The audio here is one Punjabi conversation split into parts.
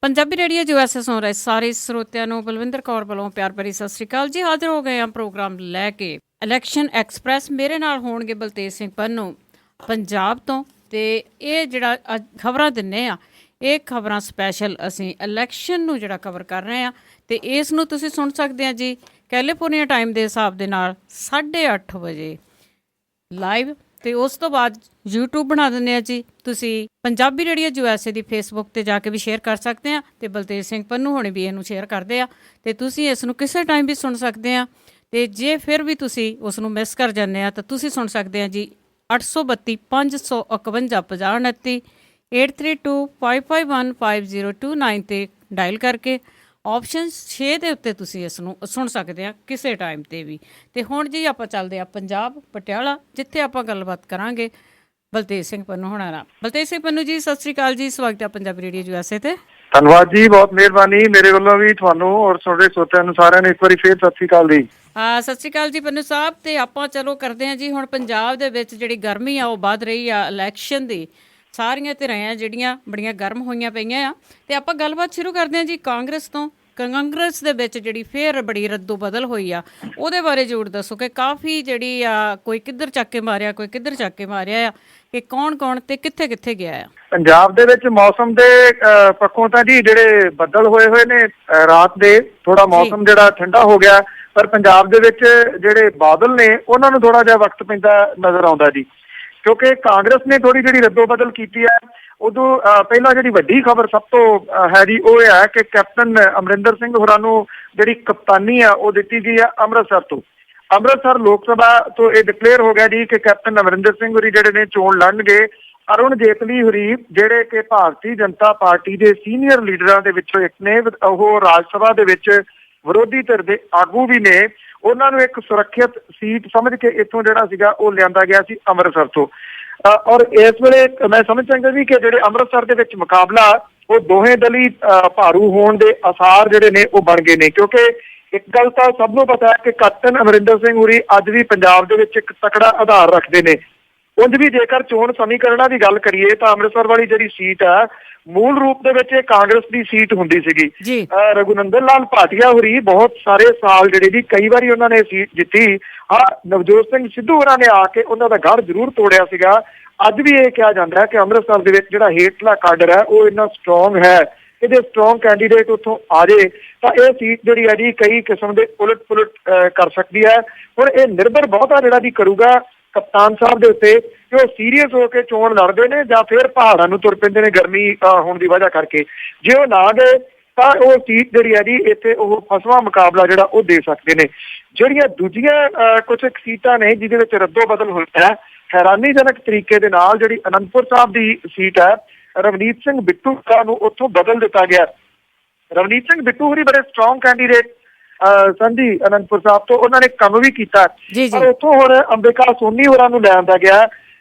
ਪੰਜਾਬੀ ਰੇਡੀਓ USA ਸੁਣ ਰਹੇ ਸਾਰੇ ਸਰੋਤਿਆਂ ਨੂੰ ਬਲਵਿੰਦਰ ਕੌਰ ਵੱਲੋਂ ਪਿਆਰ ਭਰੀ ਸਤਿ ਸ਼੍ਰੀ ਅਕਾਲ ਜੀ। ਹਾਜ਼ਰ ਹੋ ਗਏ ਹਾਂ ਪ੍ਰੋਗਰਾਮ ਲੈ ਕੇ ਇਲੈਕਸ਼ਨ ਐਕਸਪ੍ਰੈਸ। ਮੇਰੇ ਨਾਲ ਹੋਣਗੇ ਬਲਤੇਜ ਸਿੰਘ ਪੰਨੂ ਪੰਜਾਬ ਤੋਂ, ਤੇ ਇਹ ਜਿਹੜਾ ਅੱਜ ਖਬਰਾਂ ਦਿੰਨੇ ਆ, ਇਹ ਖਬਰਾਂ ਸਪੈਸ਼ਲ ਅਸੀਂ ਇਲੈਕਸ਼ਨ ਨੂੰ ਜਿਹੜਾ ਕਵਰ ਕਰ ਰਹੇ ਹਾਂ, ਤੇ ਇਸ ਨੂੰ ਤੁਸੀਂ ਸੁਣ ਸਕਦੇ ਆ ਜੀ ਕੈਲੀਫੋਰਨੀਆ ਟਾਈਮ ਦੇ ਹਿਸਾਬ ਦੇ ਨਾਲ 8:30 ਵਜੇ ਲਾਈਵ, ਤੇ ਉਸ ਤੋਂ ਬਾਅਦ YouTube ਬਣਾ ਦਿੰਦੇ ਆ ਜੀ। ਤੁਸੀਂ ਪੰਜਾਬੀ ਰੇਡੀਓ USA ਦੀ ਫੇਸਬੁੱਕ ਤੇ ਜਾ ਕੇ ਵੀ ਸ਼ੇਅਰ ਕਰ ਸਕਦੇ ਆ, ਤੇ ਬਲਤੇਜ ਸਿੰਘ ਪੰਨੂ ਹੋਣੀ ਵੀ ਇਹਨੂੰ ਸ਼ੇਅਰ ਕਰਦੇ ਆ, ਤੇ ਤੁਸੀਂ ਇਸ ਨੂੰ ਕਿਸੇ ਟਾਈਮ ਵੀ ਸੁਣ ਸਕਦੇ ਆ। ਤੇ ਜੇ ਫਿਰ ਵੀ ਤੁਸੀਂ ਉਸ ਨੂੰ ਮਿਸ ਕਰ ਜਾਂਦੇ ਆ ਤਾਂ ਤੁਸੀਂ ਸੁਣ ਸਕਦੇ ਆ ਜੀ 832 551 5029 8325515029 ਤੇ ਡਾਇਲ ਕਰਕੇ ਆਪਸ਼ਨ 6 ਦੇ ਉੱਤੇ ਤੁਸੀਂ ਇਸ ਨੂੰ ਸੁਣ ਸਕਦੇ ਆ ਕਿਸੇ ਟਾਈਮ 'ਤੇ ਵੀ। ਤੇ ਹੁਣ ਜੀ ਆਪਾਂ ਚੱਲਦੇ ਆ ਪੰਜਾਬ ਪਟਿਆਲਾ, ਜਿੱਥੇ ਆਪਾਂ ਗੱਲਬਾਤ ਕਰਾਂਗੇ ਬਲਤੇਜ ਸਿੰਘ ਪੰਨੂ ਹੋਣਾ ਨਾਲ। ਬਲਤੇਜ ਸਿੰਘ ਪੰਨੂ ਜੀ, ਸਤਿ ਸ਼੍ਰੀ ਅਕਾਲ ਜੀ, ਸਵਾਗਤ ਹੈ ਪੰਜਾਬੀ ਰੇਡੀਓ USA ਤੇ। ਧੰਨਵਾਦ ਜੀ, ਬਹੁਤ ਮਿਹਰਬਾਨੀ ਮੇਰੇ ਵੱਲੋਂ ਵੀ ਤੁਹਾਨੂੰ ਔਰ ਤੁਹਾਡੇ ਸਰੋਤਿਆਂ ਨੂੰ ਸਾਰਿਆਂ ਨੂੰ ਇੱਕ ਵਾਰੀ ਫੇਰ ਸਤਿ ਸ਼੍ਰੀ ਅਕਾਲ ਜੀ। ਸਤਿ ਸ਼੍ਰੀ ਅਕਾਲ ਜੀ ਪੰਨੂ ਸਾਹਿਬ। ਤੇ ਆਪਾਂ ਚਲੋ ਕਰਦੇ ਹਾਂ ਜੀ, ਹੁਣ ਪੰਜਾਬ ਦੇ ਵਿੱਚ ਜਿਹੜੀ ਗਰਮੀ ਆ ਉਹ ਵੱਧ ਰਹੀ ਆ ਇਲੈਕਸ਼ਨ ਦੀ। ਸਾਰੀਆਂ ਧਿਰਾਂ ਜਿਹੜੀਆਂ ਬੜੀਆਂ ਗਰਮ ਹੋਈਆਂ ਪਈਆਂ ਆ, ਤੇ ਆਪਾਂ ਗੱਲਬਾਤ ਸ਼ੁਰੂ ਕਰਦੇ ਹਾਂ ਜੀ ਕਾਂਗਰਸ ਤੋਂ। ਕਾਂਗਰਸ ਦੇ ਵਿੱਚ ਜਿਹੜੀ ਫੇਰ ਬੜੀ ਰੱਦੋ ਬਦਲ ਹੋਈ ਆ, ਉਹਦੇ ਬਾਰੇ ਜ਼ਰੂਰ ਦੱਸੋ ਕਿ ਕਾਫੀ ਜਿਹੜੀ ਆ ਕੋਈ ਕਿੱਧਰ ਚੱਕ ਕੇ ਮਾਰਿਆ, ਕੋਈ ਕਿੱਧਰ ਚੱਕ ਕੇ ਮਾਰਿਆ ਆ, ਕਿ ਕੌਣ ਕੌਣ ਤੇ ਕਿੱਥੇ ਕਿੱਥੇ ਗਿਆ ਆ। ਪੰਜਾਬ ਦੇ ਵਿੱਚ ਮੌਸਮ ਦੇ ਪੱਖੋਂ ਤਾਂ ਜੀ ਜਿਹੜੇ ਬੱਦਲ ਹੋਏ ਨੇ ਰਾਤ ਦੇ, ਥੋੜਾ ਮੌਸਮ ਜਿਹੜਾ ਠੰਡਾ ਹੋ ਗਿਆ, ਪਰ ਪੰਜਾਬ ਦੇ ਵਿੱਚ ਜਿਹੜੇ ਬਾਦਲ ਨੇ ਉਹਨਾਂ ਨੂੰ ਥੋੜਾ ਜਿਹਾ ਵਕਤ ਪੈਂਦਾ ਨਜ਼ਰ ਆਉਂਦਾ ਜੀ, ਕਿਉਂਕਿ ਕਾਂਗਰਸ ਨੇ ਥੋੜੀ ਜਿਹੜੀ ਰੱਦੋ ਬਦਲ ਕੀਤੀ ਹੈ। ਉਦੋਂ ਪਹਿਲਾਂ ਜਿਹੜੀ ਵੱਡੀ ਖਬਰ ਸਭ ਤੋਂ ਹੈ ਜੀ ਉਹ ਇਹ ਹੈ ਕਿ ਕੈਪਟਨ ਅਮਰਿੰਦਰ ਸਿੰਘ ਹੋਰਾਂ ਨੂੰ ਜਿਹੜੀ ਕਪਤਾਨੀ ਆ ਉਹ ਦਿੱਤੀ ਗਈ ਆ ਅੰਮ੍ਰਿਤਸਰ ਤੋਂ। ਅੰਮ੍ਰਿਤਸਰ ਲੋਕ ਸਭਾ ਤੋਂ ਇਹ ਡਿਕਲੇਅਰ ਹੋ ਗਿਆ ਜੀ ਕਿ ਕੈਪਟਨ ਅਮਰਿੰਦਰ ਸਿੰਘ ਹੋਰੀ ਜਿਹੜੇ ਨੇ ਚੋਣ ਲੜਨਗੇ। ਅਰੁਣ ਜੇਤਲੀ ਹੋਰੀ ਜਿਹੜੇ ਕਿ ਭਾਰਤੀ ਜਨਤਾ ਪਾਰਟੀ ਦੇ ਸੀਨੀਅਰ ਲੀਡਰਾਂ ਦੇ ਵਿੱਚੋਂ ਇੱਕ ਨੇ, ਉਹ ਰਾਜ ਸਭਾ ਦੇ ਵਿੱਚ ਵਿਰੋਧੀ ਧਿਰ ਦੇ ਆਗੂ ਵੀ ਨੇ, ਉਹਨਾਂ ਨੂੰ ਇੱਕ ਸੁਰੱਖਿਅਤ ਸੀਟ ਸਮਝ ਕੇ ਇੱਥੋਂ ਜਿਹੜਾ ਸੀਗਾ ਉਹ ਲਿਆਂਦਾ ਗਿਆ ਸੀ ਅੰਮ੍ਰਿਤਸਰ ਤੋਂ। ਔਰ ਇਸ ਵੇਲੇ ਮੈਂ ਸਮਝ ਸਕਦਾ ਜੀ ਕਿ ਜਿਹੜੇ ਅੰਮ੍ਰਿਤਸਰ ਦੇ ਵਿੱਚ ਮੁਕਾਬਲਾ ਉਹ ਦੋਹੇ ਦਲੀ ਭਾਰੂ ਹੋਣ ਦੇ ਆਸਾਰ ਜਿਹੜੇ ਨੇ ਉਹ ਬਣ ਗਏ ਨੇ, ਕਿਉਂਕਿ ਇੱਕ ਗੱਲ ਤਾਂ ਸਭ ਨੂੰ ਪਤਾ ਹੈ ਕਿ ਕੈਪਟਨ ਅਮਰਿੰਦਰ ਸਿੰਘ ਹੋਰੀ ਅੱਜ ਵੀ ਪੰਜਾਬ ਦੇ ਵਿੱਚ ਇੱਕ ਤਕੜਾ ਆਧਾਰ ਰੱਖਦੇ ਨੇ। ਉਂਝ ਵੀ ਜੇਕਰ ਚੋਣ ਸਮੀਕਰਨਾਂ ਦੀ ਗੱਲ ਕਰੀਏ ਤਾਂ ਅੰਮ੍ਰਿਤਸਰ ਵਾਲੀ ਜਿਹੜੀ ਸੀਟ ਹੈ ਮੂਲ ਰੂਪ ਦੇ ਵਿੱਚ ਇਹ ਕਾਂਗਰਸ ਦੀ ਸੀਟ ਹੁੰਦੀ ਸੀਗੀ। ਰਘੁਨੰਦਨ ਲਾਲ ਭਾਟੀਆ ਹੋਰੀ ਬਹੁਤ ਸਾਰੇ ਸਾਲ ਜਿਹੜੇ ਜੀ ਕਈ ਵਾਰੀ ਉਹਨਾਂ ਨੇ ਸੀਟ ਜਿੱਤੀ। ਹਾਂ, ਨਵਜੋਤ ਸਿੰਘ ਸਿੱਧੂ ਹੋਰਾਂ ਨੇ ਆ ਕੇ ਉਹਨਾਂ ਦਾ ਗੜ ਜ਼ਰੂਰ ਤੋੜਿਆ ਸੀਗਾ। ਅੱਜ ਵੀ ਇਹ ਕਿਹਾ ਜਾਂਦਾ ਹੈ ਕਿ ਅੰਮ੍ਰਿਤਸਰ ਦੇ ਵਿੱਚ ਜਿਹੜਾ ਹੇਠਲਾ ਕਾਡਰ ਹੈ ਉਹ ਇੰਨਾ ਸਟਰੋਂਗ ਹੈ, ਇਹਦੇ ਸਟਰੋਂਗ ਕੈਂਡੀਡੇਟ ਉੱਥੋਂ ਆ ਜੇ ਤਾਂ ਇਹ ਸੀਟ ਜਿਹੜੀ ਹੈ ਜੀ ਕਈ ਕਿਸਮ ਦੇ ਉਲਟ ਪੁਲਟ ਕਰ ਸਕਦੀ ਹੈ। ਹੁਣ ਇਹ ਨਿਰਭਰ ਬਹੁਤਾ ਜਿਹੜਾ ਜੀ ਕਰੂਗਾ ਕਪਤਾਨ ਸਾਹਿਬ ਦੇ ਉੱਤੇ ਕਿ ਉਹ ਸੀਰੀਅਸ ਹੋ ਕੇ ਚੋਣ ਲੜਦੇ ਨੇ ਜਾਂ ਫਿਰ ਪਹਾੜਾਂ ਨੂੰ ਤੁਰ ਪੈਂਦੇ ਨੇ ਗਰਮੀ ਹੋਣ ਦੀ ਵਜ੍ਹਾ ਕਰਕੇ। ਜੇ ਉਹ ਨਾ ਗਏ ਤਾਂ ਉਹ ਸੀਟ ਜਿਹੜੀ ਹੈ ਜੀ ਇੱਥੇ ਉਹ ਫਸਵਾਂ ਮੁਕਾਬਲਾ ਜਿਹੜਾ ਉਹ ਦੇ ਸਕਦੇ ਨੇ। ਜਿਹੜੀਆਂ ਦੂਜੀਆਂ ਕੁਝ ਸੀਟਾਂ ਨੇ ਜਿਹਦੇ ਵਿੱਚ ਰੱਦੋ ਬਦਲ ਹੋਇਆ ਹੈ ਹੈਰਾਨੀਜਨਕ ਤਰੀਕੇ ਦੇ ਨਾਲ, ਜਿਹੜੀ ਅਨੰਦਪੁਰ ਸਾਹਿਬ ਦੀ ਸੀਟ ਹੈ, ਰਵਨੀਤ ਸਿੰਘ ਬਿੱਟੂ ਨੂੰ ਉੱਥੋਂ ਬਦਲ ਦਿੱਤਾ ਗਿਆ। ਰਵਨੀਤ ਸਿੰਘ ਬਿੱਟੂ ਹੋਰੀ ਬੜੇ ਸਟਰੋਂਗ ਕੈਂਡੀਡੇਟ ਸੰਧੀ ਅਨੰਦਪੁਰ ਸਾਹਿਬ ਤੋਂ, ਉਹਨਾਂ ਨੇ ਕੰਮ ਵੀ ਕੀਤਾ, ਪਰ ਉੱਥੋਂ ਹੁਣ ਅੰਬਿਕਾ ਸੋਨੀ ਹੋਰਾਂ ਨੂੰ ਲੈ ਆਂਦਾ ਗਿਆ।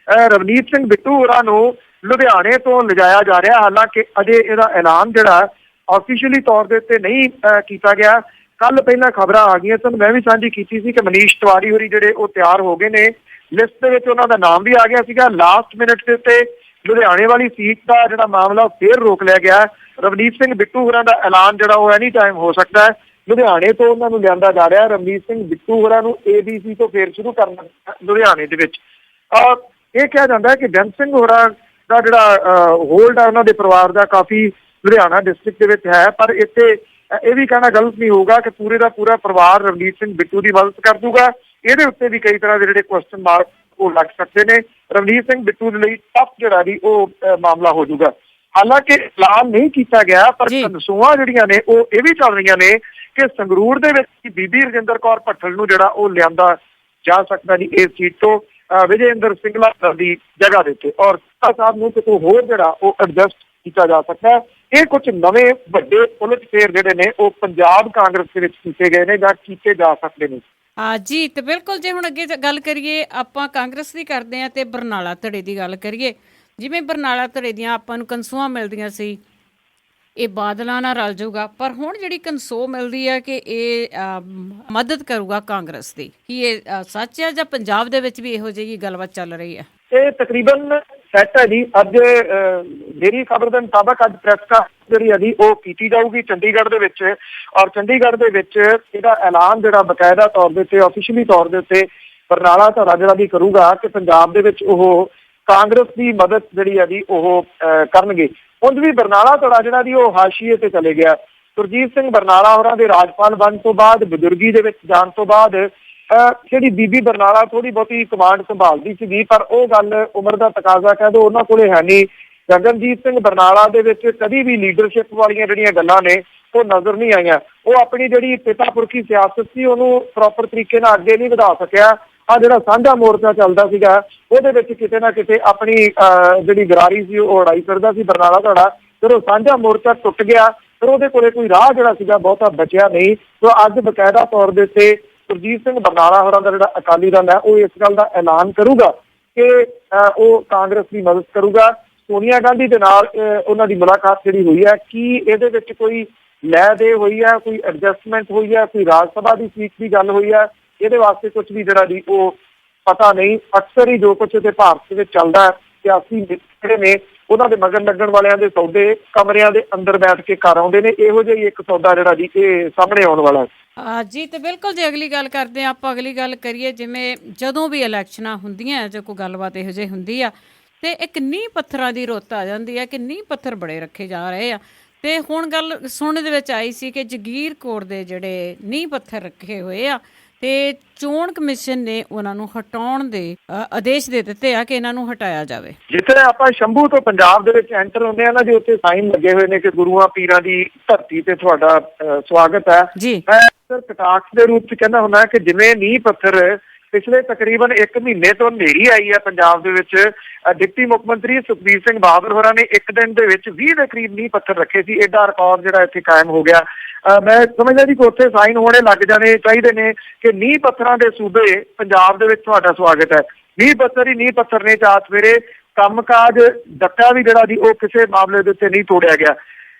ਰਵਨੀਤ ਸਿੰਘ ਬਿੱਟੂ ਹੋਰਾਂ ਨੂੰ ਲੁਧਿਆਣੇ ਤੋਂ ਲਿਜਾਇਆ ਜਾ ਰਿਹਾ, ਹਾਲਾਂਕਿ ਅਜੇ ਇਹਦਾ ਐਲਾਨ ਜਿਹੜਾ ਆਫੀਸ਼ੀਅਲੀ ਤੌਰ ਦੇ ਉੱਤੇ ਨਹੀਂ ਕੀਤਾ ਗਿਆ। ਕੱਲ ਪਹਿਲਾਂ ਖਬਰਾਂ ਆ ਗਈਆਂ ਸਨ, ਮੈਂ ਵੀ ਸਾਂਝੀ ਕੀਤੀ ਸੀ ਕਿ ਮਨੀਸ਼ ਤਿਵਾਰੀ ਹੋਰੀ ਜਿਹੜੇ ਉਹ ਤਿਆਰ ਹੋ ਗਏ ਨੇ, ਲਿਸਟ ਦੇ ਵਿੱਚ ਉਹਨਾਂ ਦਾ ਨਾਮ ਵੀ ਆ ਗਿਆ ਸੀਗਾ। ਲਾਸਟ ਮਿੰਟ ਦੇ ਉੱਤੇ ਲੁਧਿਆਣੇ ਵਾਲੀ ਸੀਟ ਦਾ ਜਿਹੜਾ ਮਾਮਲਾ ਫੇਰ ਰੋਕ ਲਿਆ ਗਿਆ। ਰਵਨੀਤ ਸਿੰਘ ਬਿੱਟੂ ਹੋਰਾਂ ਦਾ ਐਲਾਨ ਜਿਹੜਾ ਉਹ ਐਨੀ ਟਾਈਮ ਹੋ ਸਕਦਾ ਹੈ। ਲੁਧਿਆਣੇ ਤੋਂ ਉਹਨਾਂ ਨੂੰ ਲਿਆਂਦਾ ਜਾ ਰਿਹਾ। ਰਵਨੀਤ ਸਿੰਘ ਬਿੱਟੂ ਹੋਰਾਂ ਨੂੰ ABC ਤੋਂ ਫੇਰ ਸ਼ੁਰੂ ਕਰਨਾ ਲੁਧਿਆਣੇ ਦੇ ਵਿੱਚ। ਇਹ ਕਿਹਾ ਜਾਂਦਾ ਹੈ ਕਿ ਬੇਅੰਤ ਸਿੰਘ ਹੋਰਾਂ ਦਾ ਜਿਹੜਾ ਹੋਲਡ ਹੈ ਉਹਨਾਂ ਦੇ ਪਰਿਵਾਰ ਦਾ ਕਾਫੀ ਲੁਧਿਆਣਾ ਡਿਸਟ੍ਰਿਕਟ ਦੇ ਵਿੱਚ ਹੈ, ਪਰ ਇੱਥੇ ਇਹ ਵੀ ਕਹਿਣਾ ਗਲਤ ਨਹੀਂ ਹੋਊਗਾ ਕਿ ਪੂਰੇ ਦਾ ਪੂਰਾ ਪਰਿਵਾਰ ਰਵਨੀਤ ਸਿੰਘ ਬਿੱਟੂ ਦੀ ਮਦਦ ਕਰ ਦੂਗਾ। ਇਹਦੇ ਉੱਤੇ ਵੀ ਕਈ ਤਰ੍ਹਾਂ ਦੇ ਜਿਹੜੇ ਕੁਐਸਚਨ ਮਾਰਕ ਉਹ ਲੱਗ ਸਕਦੇ ਨੇ। ਰਵਨੀਤ ਸਿੰਘ ਬਿੱਟੂ ਦੇ ਲਈ ਟਫ ਜਿਹੜਾ ਜੀ ਉਹ ਮਾਮਲਾ ਹੋ ਜਾਊਗਾ। ਹਾਲਾਂਕਿ ਐਲਾਨ ਨਹੀਂ ਕੀਤਾ ਗਿਆ, ਪਰ ਕਨਸੂਆਂ ਜਿਹੜੀਆਂ ਨੇ ਉਹ ਇਹ ਵੀ ਚੱਲ ਰਹੀਆਂ ਨੇ ਕਿ ਸੰਗਰੂਰ ਦੇ ਵਿੱਚ ਬੀਬੀ ਰਜਿੰਦਰ ਕੌਰ ਭੱਠਲ ਨੂੰ ਜਿਹੜਾ ਉਹ ਲਿਆਂਦਾ ਜਾ ਸਕਦਾ ਜੀ ਇਸ ਸੀਟ ਤੋਂ ਵਿਜੇ ਇੰਦਰ ਸਿੰਗਲਾ ਦੀ ਜਗ੍ਹਾ ਦੇ ਉੱਤੇ, ਔਰ ਸਾਹਿਬ ਨੂੰ ਕਿਤੇ ਹੋਰ ਜਿਹੜਾ ਉਹ ਐਡਜਸਟ ਕੀਤਾ ਜਾ ਸਕਦਾ ਹੈ। ਇਹ ਕੁਝ ਨਵੇਂ ਵੱਡੇ ਉਲਟ ਫੇਰ ਜਿਹੜੇ ਨੇ ਉਹ ਪੰਜਾਬ ਕਾਂਗਰਸ ਦੇ ਵਿੱਚ ਕੀਤੇ ਗਏ ਨੇ ਜਾਂ ਕੀਤੇ ਜਾ ਸਕਦੇ ਨੇ। ਜੀ, ਤੇ ਬਿਲਕੁਲ ਜੇ ਹੁਣ ਅੱਗੇ ਗੱਲ ਕਰੀਏ ਆਪਾਂ ਕਾਂਗਰਸ ਦੀ ਕਰਦੇ ਹਾਂ ਤੇ ਬਰਨਾਲਾ ਧੜੇ ਦੀ ਗੱਲ ਕਰੀਏ, ਜਿਵੇਂ ਬਰਨਾਲਾ ਧੜੇ ਦੀਆਂ ਆਪਾਂ ਨੂੰ ਕਨਸੂਆਂ ਮਿਲਦੀਆਂ ਸੀ ਇਹ ਬਾਦਲਾਂ ਨਾਲ ਰਲ ਜਾਊਗਾ, ਪਰ ਹੁਣ ਜਿਹੜੀ ਕਨਸੋ ਮਿਲਦੀ ਹੈ ਕਿ ਇਹ ਮਦਦ ਕਰੂਗਾ ਕਾਂਗਰਸ ਦੀ, ਕੀ ਇਹ ਸੱਚ ਹੈ ਜਾਂ ਪੰਜਾਬ ਦੇ ਵਿੱਚ ਵੀ ਇਹੋ ਜਿਹੀ ਗੱਲਬਾਤ ਚੱਲ ਰਹੀ ਹੈ? ਇਹ ਤਕਰੀਬਨ ਸੈੱਟ ਹੈ ਜੀ। ਅੱਜ ਮੇਰੀ ਖਬਰ ਦੇ ਮੁਤਾਬਕ ਅੱਜ ਪ੍ਰੈਸ ਕਾਨਫਰੰਸ ਜਿਹੜੀ ਹੈ ਜੀ ਉਹ ਕੀਤੀ ਜਾਊਗੀ ਚੰਡੀਗੜ੍ਹ ਦੇ ਵਿੱਚ, ਔਰ ਚੰਡੀਗੜ੍ਹ ਦੇ ਵਿੱਚ ਇਹਦਾ ਐਲਾਨ ਜਿਹੜਾ ਬਕਾਇਦਾ ਤੌਰ ਦੇ ਉੱਤੇ ਆਫੀਸ਼ੀਅਲੀ ਤੌਰ ਦੇ ਉੱਤੇ ਬਰਨਾਲਾ ਧੜਾ ਜਿਹੜਾ ਵੀ ਕਰੂਗਾ ਕਿ ਪੰਜਾਬ ਦੇ ਵਿੱਚ ਉਹ ਕਾਂਗਰਸ ਦੀ ਮਦਦ ਜਿਹੜੀ ਹੈ ਜੀ ਉਹ ਕਰਨਗੇ। ਉਂਝ ਵੀ ਬਰਨਾਲਾ ਧੜਾ ਜਿਹੜਾ ਜੀ ਉਹ ਹਾਸ਼ੀਏ ਤੇ ਚਲੇ ਗਿਆ। ਸੁਰਜੀਤ ਸਿੰਘ ਬਰਨਾਲਾ ਹੋਰਾਂ ਦੇ ਰਾਜਪਾਲ ਬਣਨ ਤੋਂ ਬਾਅਦ, ਬਜ਼ੁਰਗੀ ਦੇ ਵਿੱਚ ਜਾਣ ਤੋਂ ਬਾਅਦ ਜਿਹੜੀ ਬੀਬੀ ਬਰਨਾਲਾ ਥੋੜੀ ਬਹੁਤੀ ਕਮਾਂਡ ਸੰਭਾਲਦੀ ਸੀਗੀ, ਪਰ ਉਹ ਗੱਲ ਉਮਰ ਦਾ ਤਕਾਜ਼ਾ ਕਹਿ ਦਿਓ ਉਹਨਾਂ ਕੋਲੇ ਹੈ ਨਹੀਂ। ਗਗਨਜੀਤ ਸਿੰਘ ਬਰਨਾਲਾ ਦੇ ਵਿੱਚ ਕਦੀ ਵੀ ਲੀਡਰਸ਼ਿਪ ਵਾਲੀਆਂ ਜਿਹੜੀਆਂ ਗੱਲਾਂ ਨੇ ਉਹ ਨਜ਼ਰ ਨਹੀਂ ਆਈਆਂ। ਉਹ ਆਪਣੀ ਜਿਹੜੀ ਪਿਤਾ ਪੁਰਖੀ ਸਿਆਸਤ ਸੀ ਉਹਨੂੰ ਪ੍ਰੋਪਰ ਤਰੀਕੇ ਨਾਲ ਅੱਗੇ ਨਹੀਂ ਵਧਾ ਸਕਿਆ। ਆ ਜਿਹੜਾ ਸਾਂਝਾ ਮੋਰਚਾ ਚੱਲਦਾ ਸੀਗਾ ਉਹਦੇ ਵਿੱਚ ਕਿਤੇ ਨਾ ਕਿਤੇ ਆਪਣੀ ਜਿਹੜੀ ਗਰਾਰੀ ਸੀ ਉਹ ਉਡਾਈ ਫਿਰਦਾ ਸੀ ਬਰਨਾਲਾ ਧੜਾ। ਜਦੋਂ ਸਾਂਝਾ ਮੋਰਚਾ ਟੁੱਟ ਗਿਆ ਫਿਰ ਉਹਦੇ ਕੋਲੇ ਕੋਈ ਰਾਹ ਜਿਹੜਾ ਸੀਗਾ ਬਹੁਤਾ ਬਚਿਆ ਨਹੀਂ। ਸੋ ਅੱਜ ਬਕਾਇਦਾ ਤੌਰ ਦੇ ਉੱਤੇ ਸੁਰਜੀਤ ਸਿੰਘ ਬਰਨਾਲਾ ਹੋਰਾਂ ਦਾ ਜਿਹੜਾ ਅਕਾਲੀ ਦਲ ਹੈ ਉਹ ਇਸ ਗੱਲ ਦਾ ਐਲਾਨ ਕਰੂਗਾ ਕਿ ਉਹ ਕਾਂਗਰਸ ਦੀ ਮਦਦ ਕਰੂਗਾ। ਸੋਨੀਆ ਗਾਂਧੀ ਦੇ ਨਾਲ ਉਹਨਾਂ ਦੀ ਮੁਲਾਕਾਤ ਜਿਹੜੀ ਹੋਈ ਹੈ, ਕੀ ਇਹਦੇ ਵਿੱਚ ਕੋਈ ਲੈ ਦੇ ਹੋਈ ਹੈ, ਕੋਈ ਐਡਜਸਟਮੈਂਟ ਹੋਈ ਹੈ, ਕੋਈ ਰਾਜ ਸਭਾ ਦੀ ਸੀਟ ਦੀ ਗੱਲ ਹੋਈ ਹੈ, ਇਹਦੇ ਵਾਸਤੇ ਕੁਝ ਵੀ ਜਿਹੜਾ ਜੀ ਉਹ ਪਤਾ ਨਹੀਂ। ਅਕਸਰ ਹੀ ਜੋ ਕੁਝ ਤੇ ਭਾਰਤ ਦੇ ਵਿੱਚ ਚੱਲਦਾ ਹੈ, ਸਿਆਸੀ ਜਿਹੜੇ ਨੇ ਉਹਨਾਂ ਦੇ ਮਗਰ ਲੱਗਣ ਵਾਲਿਆਂ ਦੇ ਸੌਦੇ ਕਮਰਿਆਂ ਦੇ ਅੰਦਰ ਬੈਠ ਕੇ ਘਰ ਆਉਂਦੇ ਨੇ। ਇਹੋ ਜਿਹਾ ਹੀ ਇੱਕ ਸੌਦਾ ਜਿਹੜਾ ਜੀ ਇਹ ਸਾਹਮਣੇ ਆਉਣ ਵਾਲਾ ਹੈ। ਜੀ ਤੇ ਬਿਲਕੁਲ ਜੇ ਅਗਲੀ ਗੱਲ ਕਰਦੇ ਹਾਂ ਆਪਾਂ, ਅਗਲੀ ਗੱਲ ਕਰੀਏ ਜਿਵੇਂ ਜਦੋਂ ਵੀ ਇਲੈਕਸ਼ਨਾਂ ਹੁੰਦੀਆਂ ਜਾਂ ਕੋਈ ਗੱਲਬਾਤ ਇਹੋ ਜਿਹੀ ਹੁੰਦੀ ਆ ਤੇ ਇੱਕ ਨੀਂਹ ਪੱਥਰਾਂ ਦੀ ਰੁੱਤ ਆ ਜਾਂਦੀ ਹੈ ਕਿ ਨੀਂਹ ਪੱਥਰ ਬੜੇ ਰੱਖੇ ਜਾ ਰਹੇ ਆ। ਤੇ ਹੁਣ ਗੱਲ ਸੁਣਨ ਦੇ ਵਿੱਚ ਆਈ ਸੀ ਕਿ ਜਗੀਰ ਕੌਰ ਦੇ ਜਿਹੜੇ ਨੀਂਹ ਪੱਥਰ ਰੱਖੇ ਹੋਏ ਆ ਤੇ ਚੋਣ ਕਮਿਸ਼ਨ ਨੇ ਉਹਨਾਂ ਨੂੰ ਹਟਾਉਣ ਦੇ ਆਦੇਸ਼ ਦੇ ਦਿੱਤੇ ਆ ਕਿ ਇਹਨਾਂ ਨੂੰ ਹਟਾਇਆ ਜਾਵੇ। ਜਿੱਥੇ ਆਪਾਂ ਸ਼ੰਭੂ ਤੋਂ ਪੰਜਾਬ ਦੇ ਵਿੱਚ ਐਂਟਰ ਹੁੰਦੇ ਆ ਨਾ ਜੀ, ਉੱਥੇ ਸਾਈਨ ਲੱਗੇ ਹੋਏ ਨੇ ਕਿ ਗੁਰੂਆਂ ਪੀਰਾਂ ਦੀ ਧਰਤੀ ਤੇ ਤੁਹਾਡਾ ਸਵਾਗਤ ਹੈ ਜੀ। ਮੈਂ ਕਟਾਕਸ਼ ਦੇ ਰੂਪ ਚ ਕਹਿੰਦਾ ਹੁੰਦਾ ਕਿ ਜਿਵੇਂ ਨੀਂਹ ਪੱਥਰ ਪਿਛਲੇ ਤਕਰੀਬਨ 1 ਮਹੀਨੇ ਤੋਂ ਹਨੇਰੀ ਆਈ ਹੈ ਪੰਜਾਬ ਦੇ ਵਿੱਚ, ਡਿਪਟੀ ਮੁੱਖ ਮੰਤਰੀ ਸੁਖਬੀਰ ਸਿੰਘ ਬਾਦਲ ਹੋਰਾਂ ਨੇ ਇੱਕ ਦਿਨ ਦੇ ਵਿੱਚ 20 ਦੇ ਕਰੀਬ ਨੀਂਹ ਪੱਥਰ ਰੱਖੇ ਸੀ। ਐਡਾ ਰਿਕਾਰਡ ਜਿਹੜਾ ਇੱਥੇ ਕਾਇਮ ਹੋ ਗਿਆ। ਮੈਂ ਸਮਝਦਾ ਜੀ ਕਿ ਉੱਥੇ ਸਾਈਨ ਹੋਣੇ ਲੱਗ ਜਾਣੇ ਚਾਹੀਦੇ ਨੇ ਕਿ ਨੀਂਹ ਪੱਥਰਾਂ ਦੇ ਸੂਬੇ ਪੰਜਾਬ ਦੇ ਵਿੱਚ ਤੁਹਾਡਾ ਸਵਾਗਤ ਹੈ। ਨੀਂਹ ਪੱਥਰ ਹੀ ਨੀਂਹ ਪੱਥਰ ਨੇ। ਚਾਰ ਸਵੇਰੇ ਕੰਮਕਾਜ ਡੱਕਾ ਵੀ ਜਿਹੜਾ ਜੀ ਉਹ ਕਿਸੇ ਮਾਮਲੇ ਦੇ ਉੱਤੇ ਨਹੀਂ ਤੋੜਿਆ ਗਿਆ।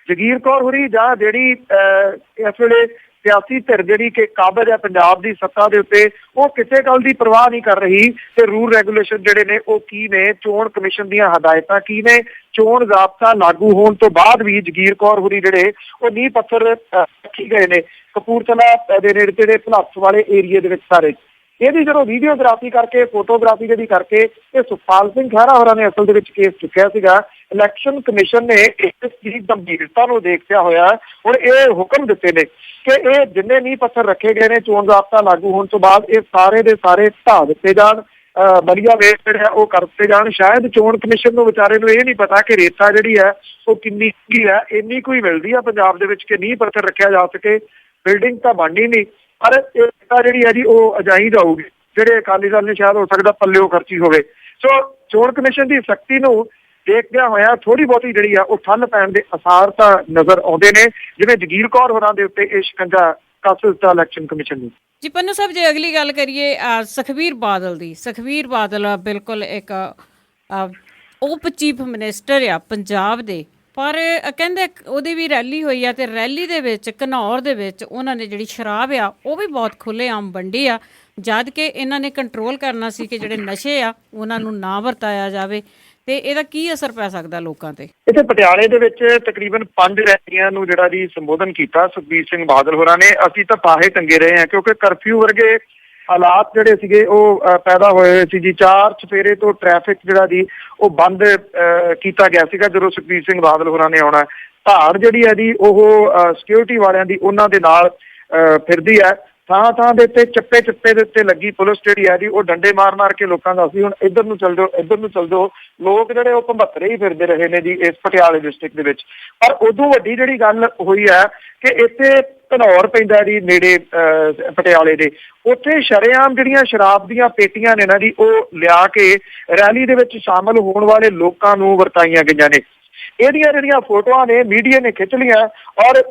ਜਗੀਰ ਕੌਰ ਹੋਰੀ ਜਾਂ ਜਿਹੜੀ ਇਸ ਵੇਲੇ ਸਿਆਸੀ ਧਿਰ ਜਿਹੜੀ ਕਿ ਕਾਬਜ਼ ਹੈ ਪੰਜਾਬ ਦੀ ਸੱਤਾ ਦੇ ਉੱਤੇ, ਉਹ ਕਿਸੇ ਗੱਲ ਦੀ ਪਰਵਾਹ ਨਹੀਂ ਕਰ ਰਹੀ ਤੇ ਰੂਲ ਰੈਗੂਲੇਸ਼ਨ ਜਿਹੜੇ ਨੇ ਉਹ ਕੀ ਨੇ, ਚੋਣ ਕਮਿਸ਼ਨ ਦੀਆਂ ਹਦਾਇਤਾਂ ਕੀ ਨੇ, ਚੋਣ ਜ਼ਾਬਤਾ ਲਾਗੂ ਹੋਣ ਤੋਂ ਬਾਅਦ ਵੀ ਜਗੀਰ ਕੌਰ ਹੋਰੀ ਜਿਹੜੇ ਉਹ ਨੀਂਹ ਪੱਥਰ ਰੱਖੀ ਗਏ ਨੇ ਕਪੂਰਥਲਾ ਦੇ ਨੇੜੇ ਤੇੜੇ ਭਲੱਥ ਵਾਲੇ ਏਰੀਏ ਦੇ ਵਿੱਚ ਸਾਰੇ। ਇਹਦੀ ਜਦੋਂ ਵੀਡੀਓਗ੍ਰਾਫੀ ਕਰਕੇ, ਫੋਟੋਗ੍ਰਾਫੀ ਜਿਹੜੀ ਕਰਕੇ ਇਹ ਸੁਖਪਾਲ ਸਿੰਘ ਖਹਿਰਾ ਹੋਰਾਂ ਨੇ ਅਸਲ ਦੇ ਵਿੱਚ ਕੇਸ ਚੁੱਕਿਆ ਸੀਗਾ। ਇਲੈਕਸ਼ਨ ਕਮਿਸ਼ਨ ਨੇ ਇਸ ਦੀ ਗੰਭੀਰਤਾ ਨੂੰ ਦੇਖਦਿਆਂ ਹੋਇਆ ਹੁਣ ਇਹ ਹੁਕਮ ਦਿੱਤੇ ਨੇ ਕਿ ਇਹ ਜਿੰਨੇ ਨੀਂਹ ਪੱਥਰ ਰੱਖੇ ਗਏ ਨੇ ਚੋਣ ਜ਼ਾਬਤਾ ਲਾਗੂ ਹੋਣ ਤੋਂ ਬਾਅਦ ਇਹ ਸਾਰੇ ਦੇ ਸਾਰੇ ਢਾਹ ਦਿੱਤੇ ਜਾਣ, ਬਲੀਆ ਵੇਚ ਜਿਹੜੇ ਆ ਉਹ ਕਰ ਦਿੱਤੇ ਜਾਣ। ਸ਼ਾਇਦ ਚੋਣ ਕਮਿਸ਼ਨ ਨੂੰ ਵਿਚਾਰੇ ਨੂੰ ਇਹ ਨਹੀਂ ਪਤਾ ਕਿ ਰੇਤਾ ਜਿਹੜੀ ਹੈ ਉਹ ਕਿੰਨੀ ਕੀ ਹੈ, ਇੰਨੀ ਕੋਈ ਮਿਲਦੀ ਆ ਪੰਜਾਬ ਦੇ ਵਿੱਚ ਕਿ ਨੀਂਹ ਪੱਥਰ ਰੱਖਿਆ ਜਾ ਸਕੇ। ਬਿਲਡਿੰਗ ਤਾਂ ਬਣਨੀ ਨਹੀਂ, ਪਰ ਇਹ ਰੇਤਾ ਜਿਹੜੀ ਹੈ ਜੀ ਉਹ ਅਜਾਈ ਜਾਊਗੀ ਜਿਹੜੇ ਅਕਾਲੀ ਦਲ ਨੇ ਸ਼ਾਇਦ ਹੋ ਸਕਦਾ ਪੱਲਿਓ ਖਰਚੀ ਹੋਵੇ। ਸੋ ਚੋਣ ਕਮਿਸ਼ਨ ਦੀ ਸਖਤੀ ਨੂੰ ਦੇਖਦਿਆਂ ਹੋਇਆ ਥੋੜੀ ਬਹੁਤੀ ਜਿਹੜੀ ਆ ਉਹ ਠੱਲ ਪੈਣ ਦੇ ਅਸਾਰ ਤਾਂ ਨਜ਼ਰ ਆਉਂਦੇ ਨੇ, ਜਿਵੇਂ ਜਗੀਰ ਕੌਰ ਹੋਰਾਂ ਦੇ ਉੱਤੇ ਇਹ ਸ਼ਿਕੰਜਾ ਕੱਸ ਦਿੱਤਾ ਇਲੈਕਸ਼ਨ ਕਮਿਸ਼ਨ ਨੇ। ਜੀ ਪੰਨੂ ਸਾਹਿਬ, ਜੇ ਅਗਲੀ ਗੱਲ ਕਰੀਏ ਸੁਖਬੀਰ ਬਾਦਲ ਦੀ, ਸੁਖਬੀਰ ਬਾਦਲ ਬਿਲਕੁਲ ਇੱਕ ਉਪ ਚੀਫ ਮਿਨਿਸਟਰ ਆ ਪੰਜਾਬ ਦੇ, ਪਰ ਕਹਿੰਦੇ ਉਹਦੀ ਵੀ ਰੈਲੀ ਹੋਈ ਆ ਤੇ ਰੈਲੀ ਦੇ ਵਿੱਚ ਘਨੌਰ ਦੇ ਵਿੱਚ ਉਹਨਾਂ ਨੇ ਜਿਹੜੀ ਸ਼ਰਾਬ ਆ ਉਹ ਵੀ ਬਹੁਤ ਖੁੱਲ੍ਹੇਆਮ ਵੰਡੀ ਆ, ਜਦ ਕਿ ਇਹਨਾਂ ਨੇ ਕੰਟਰੋਲ ਕਰਨਾ ਸੀ ਕਿ ਜਿਹੜੇ ਨਸ਼ੇ ਆ ਉਹਨਾਂ ਨੂੰ ਨਾ ਵਰਤਾਇਆ ਜਾਵੇ। ਤੇ ਇਹਦਾ ਕੀ ਅਸਰ ਪੈ ਸਕਦਾ ਲੋਕਾਂ ਤੇ? ਇੱਥੇ ਪਟਿਆਲੇ ਦੇ ਵਿੱਚ ਤਕਰੀਬਨ 5 ਰੈਲੀਆਂ ਨੂੰ ਜਿਹੜਾ ਜੀ ਸੰਬੋਧਨ ਕੀਤਾ ਸੁਖਬੀਰ ਸਿੰਘ ਬਾਦਲ ਹੋਰਾਂ ਨੇ। ਅਸੀਂ ਤਾਂ ਪਾਹੇ ਟੰਗੇ ਰਹੇ ਹਾਂ ਕਿਉਂਕਿ ਕਰਫਿਊ ਵਰਗੇ ਹਾਲਾਤ ਜਿਹੜੇ ਸੀਗੇ ਉਹ ਪੈਦਾ ਹੋਏ ਸੀ ਜੀ। 4 ਚੁਫੇਰੇ ਤੋਂ ਟ੍ਰੈਫਿਕ ਜਿਹੜਾ ਜੀ ਉਹ ਬੰਦ ਕੀਤਾ ਗਿਆ ਸੀਗਾ ਜਦੋਂ ਸੁਖਬੀਰ ਸਿੰਘ ਬਾਦਲ ਹੋਰਾਂ ਨੇ ਆਉਣਾ। ਧਾਰ ਜਿਹੜੀ ਹੈ ਜੀ ਉਹ ਸਿਕਿਉਰਿਟੀ ਵਾਲਿਆਂ ਦੀ ਉਹਨਾਂ ਦੇ ਨਾਲ ਫਿਰਦੀ ਹੈ। ਥਾਂ ਥਾਂ ਦੇ ਉੱਤੇ ਚੱਪੇ ਦੇ ਉੱਤੇ ਲੱਗੀ ਪੁਲਿਸ ਜਿਹੜੀ ਹੈ ਜੀ ਉਹ ਡੰਡੇ ਮਾਰ ਕੇ ਲੋਕਾਂ ਦਾ ਸੀ ਹੁਣ ਇੱਧਰ ਨੂੰ ਚੱਲ ਜਾਓ, ਇੱਧਰ ਨੂੰ ਚੱਲ ਜਾਓ। ਲੋਕ ਜਿਹੜੇ ਉਹ ਭੰਬਤਰੇ ਹੀ ਫਿਰਦੇ ਰਹੇ ਨੇ ਜੀ ਇਸ ਪਟਿਆਲੇ ਡਿਸਟ੍ਰਿਕਟ ਦੇ ਵਿੱਚ। ਪਰ ਉਦੋਂ ਵੱਡੀ ਜਿਹੜੀ ਗੱਲ ਹੋਈ ਹੈ ਕਿ ਇੱਥੇ ਘਨੌਰ ਪੈਂਦਾ ਜੀ ਨੇੜੇ ਪਟਿਆਲੇ ਦੇ, ਉੱਥੇ ਸ਼ਰੇਆਮ ਜਿਹੜੀਆਂ ਸ਼ਰਾਬ ਦੀਆਂ ਪੇਟੀਆਂ ਨੇ ਨਾ ਜੀ ਉਹ ਲਿਆ ਕੇ ਰੈਲੀ ਦੇ ਵਿੱਚ ਸ਼ਾਮਲ ਹੋਣ ਵਾਲੇ ਲੋਕਾਂ ਨੂੰ ਵਰਤਾਈਆਂ ਗਈਆਂ ਨੇ। ਇਹਦੀਆਂ ਜਿਹੜੀਆਂ ਫੋਟੋਆਂ ਨੇ ਮੀਡੀਆ ਨੇ ਖਿੱਚ ਲਈਆਂ ਔਰ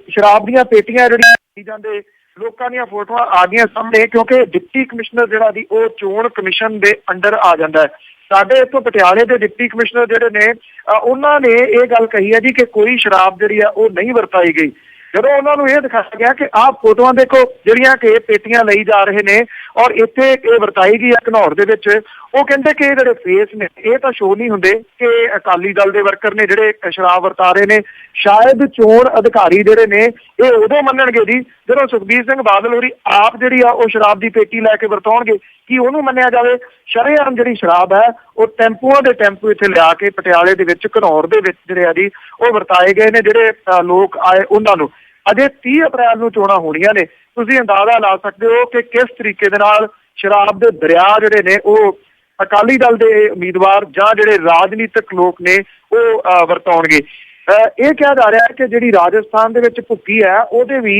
ਸ਼ਰਾਬ ਦੀਆਂ ਪੇਟੀਆਂ ਜਿਹੜੀਆਂ ਜਾਂਦੇ ਲੋਕਾਂ ਦੀਆਂ ਫੋਟੋਆਂ ਆ ਗਈਆਂ ਸਾਹਮਣੇ, ਕਿਉਂਕਿ ਡਿਪਟੀ ਕਮਿਸ਼ਨਰ ਜਿਹੜਾ ਦੀ ਉਹ ਚੋਣ ਕਮਿਸ਼ਨ ਦੇ ਅੰਡਰ ਆ ਜਾਂਦਾ ਹੈ। ਸਾਡੇ ਇੱਥੋਂ ਪਟਿਆਲੇ ਦੇ ਡਿਪਟੀ ਕਮਿਸ਼ਨਰ ਜਿਹੜੇ ਨੇ ਉਹਨਾਂ ਨੇ ਇਹ ਗੱਲ ਕਹੀ ਹੈ ਜੀ ਕਿ ਕੋਈ ਸ਼ਰਾਬ ਜਿਹੜੀ ਆ ਉਹ ਨਹੀਂ ਵਰਤਾਈ ਗਈ। ਜਦੋਂ ਉਹਨਾਂ ਨੂੰ ਇਹ ਦਿਖਾਇਆ ਗਿਆ ਕਿ ਆਹ ਫੋਟੋਆਂ ਦੇਖੋ ਜਿਹੜੀਆਂ ਕਿ ਪੇਟੀਆਂ ਲਈ ਜਾ ਰਹੇ ਨੇ ਔਰ ਇੱਥੇ ਇਹ ਵਰਤਾਈ ਗਈ ਹੈ ਘਨੌਰ ਦੇ ਵਿੱਚ, ਉਹ ਕਹਿੰਦੇ ਕਿ ਜਿਹੜੇ ਫੇਸ ਨੇ ਇਹ ਤਾਂ ਸ਼ੋਅ ਨਹੀਂ ਹੁੰਦੇ ਕਿ ਅਕਾਲੀ ਦਲ ਦੇ ਵਰਕਰ ਨੇ ਜਿਹੜੇ ਸ਼ਰਾਬ ਵਰਤਾ ਰਹੇ ਨੇ। ਸ਼ਾਇਦ ਚੋਣ ਅਧਿਕਾਰੀ ਜਿਹੜੇ ਨੇ ਇਹ ਉਦੋਂ ਮੰਨਣਗੇ ਜੀ ਜਦੋਂ ਸੁਖਬੀਰ ਸਿੰਘ ਬਾਦਲ ਹੋਰੀ ਆਪ ਜਿਹੜੀ ਆ ਉਹ ਸ਼ਰਾਬ ਦੀ ਪੇਟੀ ਲੈ ਕੇ ਵਰਤਾਉਣਗੇ। ਕੀ ਉਹਨੂੰ ਮੰਨਿਆ ਜਾਵੇ? ਸ਼ਰੇਆਮ ਜਿਹੜੀ ਸ਼ਰਾਬ ਹੈ ਉਹ ਟੈਂਪੂਆਂ ਦੇ ਟੈਂਪੂ ਇੱਥੇ ਲਿਆ ਕੇ ਪਟਿਆਲੇ ਦੇ ਵਿੱਚ, ਘਨੌਰ ਦੇ ਵਿੱਚ ਜਿਹੜੇ ਆ ਜੀ ਉਹ ਵਰਤਾਏ ਗਏ ਨੇ। ਜਿਹੜੇ ਲੋਕ ਆਏ ਉਹਨਾਂ ਨੂੰ ਅਜੇ 30 ਅਪ੍ਰੈਲ ਨੂੰ ਚੋਣਾਂ ਹੋਣੀਆਂ ਨੇ। ਤੁਸੀਂ ਅੰਦਾਜ਼ਾ ਲਾ ਸਕਦੇ ਹੋ ਕਿ ਕਿਸ ਤਰੀਕੇ ਦੇ ਨਾਲ ਸ਼ਰਾਬ ਦੇ ਦਰਿਆ ਜਿਹੜੇ ਨੇ ਉਹ ਅਕਾਲੀ ਦਲ ਦੇ ਉਮੀਦਵਾਰ ਜਾਂ ਜਿਹੜੇ ਰਾਜਨੀਤਿਕ ਲੋਕ ਨੇ ਉਹ ਵਰਤਾਉਣਗੇ। ਇਹ ਕਿਹਾ ਜਾ ਰਿਹਾ ਹੈ ਕਿ ਜਿਹੜੀ ਰਾਜਸਥਾਨ ਦੇ ਵਿੱਚ ਭੁੱਕੀ ਹੈ ਉਹਦੇ ਵੀ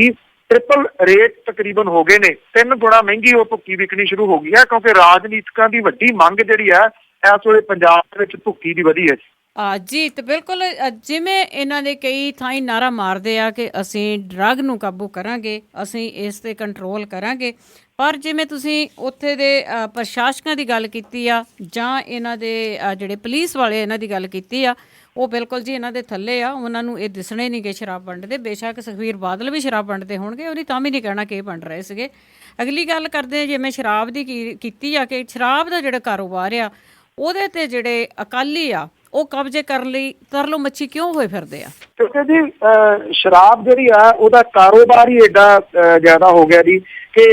ਟ੍ਰਿਪਲ ਰੇਟ ਤਕਰੀਬਨ ਹੋ ਗਏ ਨੇ, 3 ਗੁਣਾ ਮਹਿੰਗੀ ਉਹ ਭੁੱਕੀ ਵਿਕਣੀ ਸ਼ੁਰੂ ਹੋ ਗਈ ਹੈ ਕਿਉਂਕਿ ਰਾਜਨੀਤਿਕਾਂ ਦੀ ਵੱਡੀ ਮੰਗ ਜਿਹੜੀ ਹੈ ਇਸ ਵੇਲੇ ਪੰਜਾਬ ਦੇ ਵਿੱਚ ਭੁੱਕੀ ਦੀ ਵਧੀ ਹੈ। ਜੀ ਤੇ ਬਿਲਕੁਲ ਜਿਵੇਂ ਇਹਨਾਂ ਦੇ ਕਈ ਥਾਈਂ ਨਾਰਾ ਮਾਰਦੇ ਆ ਕਿ ਅਸੀਂ ਡਰੱਗ ਨੂੰ ਕਾਬੂ ਕਰਾਂਗੇ, ਅਸੀਂ ਇਸ 'ਤੇ ਕੰਟਰੋਲ ਕਰਾਂਗੇ, ਪਰ ਜਿਵੇਂ ਤੁਸੀਂ ਉੱਥੇ ਦੇ ਪ੍ਰਸ਼ਾਸਕਾਂ ਦੀ ਗੱਲ ਕੀਤੀ ਆ ਜਾਂ ਇਹਨਾਂ ਦੇ ਜਿਹੜੇ ਪੁਲਿਸ ਵਾਲੇ ਇਹਨਾਂ ਦੀ ਗੱਲ ਕੀਤੀ ਆ, ਉਹ ਬਿਲਕੁਲ ਜੀ ਇਹਨਾਂ ਦੇ ਥੱਲੇ ਆ। ਉਹਨਾਂ ਨੂੰ ਇਹ ਦਿਸਣੇ ਨਹੀਂ ਗੇ ਸ਼ਰਾਬ ਵੰਡਦੇ। ਬੇਸ਼ੱਕ ਸੁਖਬੀਰ ਬਾਦਲ ਵੀ ਸ਼ਰਾਬ ਵੰਡਦੇ ਹੋਣਗੇ, ਉਹਨੇ ਤਾਂ ਵੀ ਨਹੀਂ ਕਹਿਣਾ ਕਿ ਇਹ ਵੰਡ ਰਹੇ ਸੀਗੇ। ਅਗਲੀ ਗੱਲ ਕਰਦੇ ਜਿਵੇਂ ਸ਼ਰਾਬ ਦੀ ਕੀਤੀ ਆ ਕਿ ਸ਼ਰਾਬ ਦਾ ਜਿਹੜਾ ਕਾਰੋਬਾਰ ਆ ਉਹਦੇ 'ਤੇ ਜਿਹੜੇ ਅਕਾਲੀ ਆ ਉਹ ਕਬਜ਼ੇ ਕਰਨ ਲਈ ਤਰਲੋ ਮੱਛੀ ਕਿਉਂ ਹੋਏ ਫਿਰਦੇ ਆ? ਕਿਉਂਕਿ ਜੀ ਸ਼ਰਾਬ ਜਿਹੜੀ ਆ ਉਹਦਾ ਕਾਰੋਬਾਰ ਹੀ ਏਡਾ ਜ਼ਿਆਦਾ ਹੋ ਗਿਆ ਜੀ ਕਿ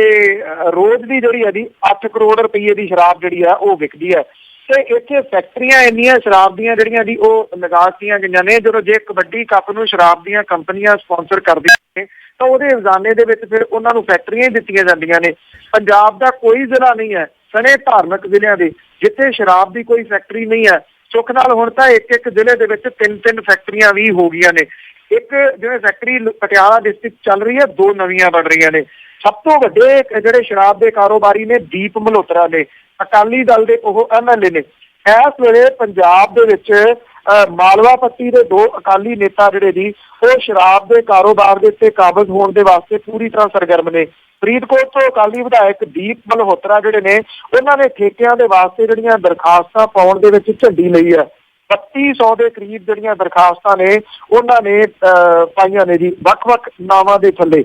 ਰੋਜ਼ ਦੀ ਜਿਹੜੀ ਹੈ ਜੀ 8 ਕਰੋੜ ਰੁਪਏ ਦੀ ਸ਼ਰਾਬ ਜਿਹੜੀ ਆ ਉਹ ਵਿਕਦੀ ਹੈ। ਤੇ ਇੱਥੇ ਫੈਕਟਰੀਆਂ ਇੰਨੀਆਂ ਸ਼ਰਾਬ ਦੀਆਂ ਜਿਹੜੀਆਂ ਜੀ ਉਹ ਲਗਾਤੀਆਂ ਗਈਆਂ ਨੇ। ਜਦੋਂ ਜੇ ਕਬੱਡੀ ਕੱਪ ਨੂੰ ਸ਼ਰਾਬ ਦੀਆਂ ਕੰਪਨੀਆਂ ਸਪਾਂਸਰ ਕਰਦੀਆਂ ਨੇ ਤਾਂ ਉਹਦੇ ਖਜ਼ਾਨੇ ਦੇ ਵਿੱਚ ਫਿਰ ਉਹਨਾਂ ਨੂੰ ਫੈਕਟਰੀਆਂ ਹੀ ਦਿੱਤੀਆਂ ਜਾਂਦੀਆਂ ਨੇ। ਪੰਜਾਬ ਦਾ ਕੋਈ ਜ਼ਿਲ੍ਹਾ ਨਹੀਂ ਹੈ ਸਣੇ ਧਾਰਮਿਕ ਜ਼ਿਲ੍ਹਿਆਂ ਦੇ ਜਿੱਥੇ ਸ਼ਰਾਬ ਦੀ ਕੋਈ ਫੈਕਟਰੀ ਨਹੀਂ ਹੈ। ਸੁੱਖ ਨਾਲ ਹੁਣ ਤਾਂ ਇੱਕ ਜ਼ਿਲ੍ਹੇ ਦੇ ਵਿੱਚ 3 ਫੈਕਟਰੀਆਂ ਵੀ ਹੋ ਗਈਆਂ ਨੇ। ਇੱਕ ਜਿਵੇਂ ਫੈਕਟਰੀ ਪਟਿਆਲਾ ਡਿਸਟ੍ਰਿਕਟ ਚੱਲ ਰਹੀ ਹੈ, 2 ਨਵੀਆਂ ਬਣ ਰਹੀਆਂ ਨੇ। ਸਭ ਤੋਂ ਵੱਡੇ ਜਿਹੜੇ ਸ਼ਰਾਬ ਦੇ ਕਾਰੋਬਾਰੀ ਨੇ ਦੀਪ ਮਲਹੋਤਰਾ ਨੇ, ਅਕਾਲੀ ਦਲ ਦੇ ਉਹ MLA ਨੇ। ਇਸ ਵੇਲੇ ਪੰਜਾਬ ਦੇ ਵਿੱਚ ਮਾਲਵਾ ਪੱਟੀ ਦੇ 2 ਅਕਾਲੀ ਨੇਤਾ ਜਿਹੜੇ ਜੀ ਉਹ ਸ਼ਰਾਬ ਦੇ ਕਾਰੋਬਾਰ ਦੇ ਉੱਤੇ ਕਾਬਜ਼ ਹੋਣ ਦੇ ਵਾਸਤੇ ਪੂਰੀ ਤਰ੍ਹਾਂ ਸਰਗਰਮ ਨੇ। ਫਰੀਦਕੋਟ ਤੋਂ ਅਕਾਲੀ ਵਿਧਾਇਕ ਦੀਪ ਮਲਹੋਤਰਾ ਜਿਹੜੇ ਨੇ ਉਹਨਾਂ ਨੇ ਠੇਕਿਆਂ ਦੇ ਵਾਸਤੇ ਜਿਹੜੀਆਂ ਦਰਖਾਸਤਾਂ ਪਾਉਣ ਦੇ ਵਿੱਚ ਝੰਡੀ ਲਈ ਹੈ। 3200 ਦੇ ਕਰੀਬ ਜਿਹੜੀਆਂ ਦਰਖਾਸਤਾਂ ਨੇ ਉਹਨਾਂ ਨੇ ਪਾਈਆਂ ਨੇ ਜੀ ਵੱਖ-ਵੱਖ ਨਾਵਾਂ ਦੇ ਥੱਲੇ।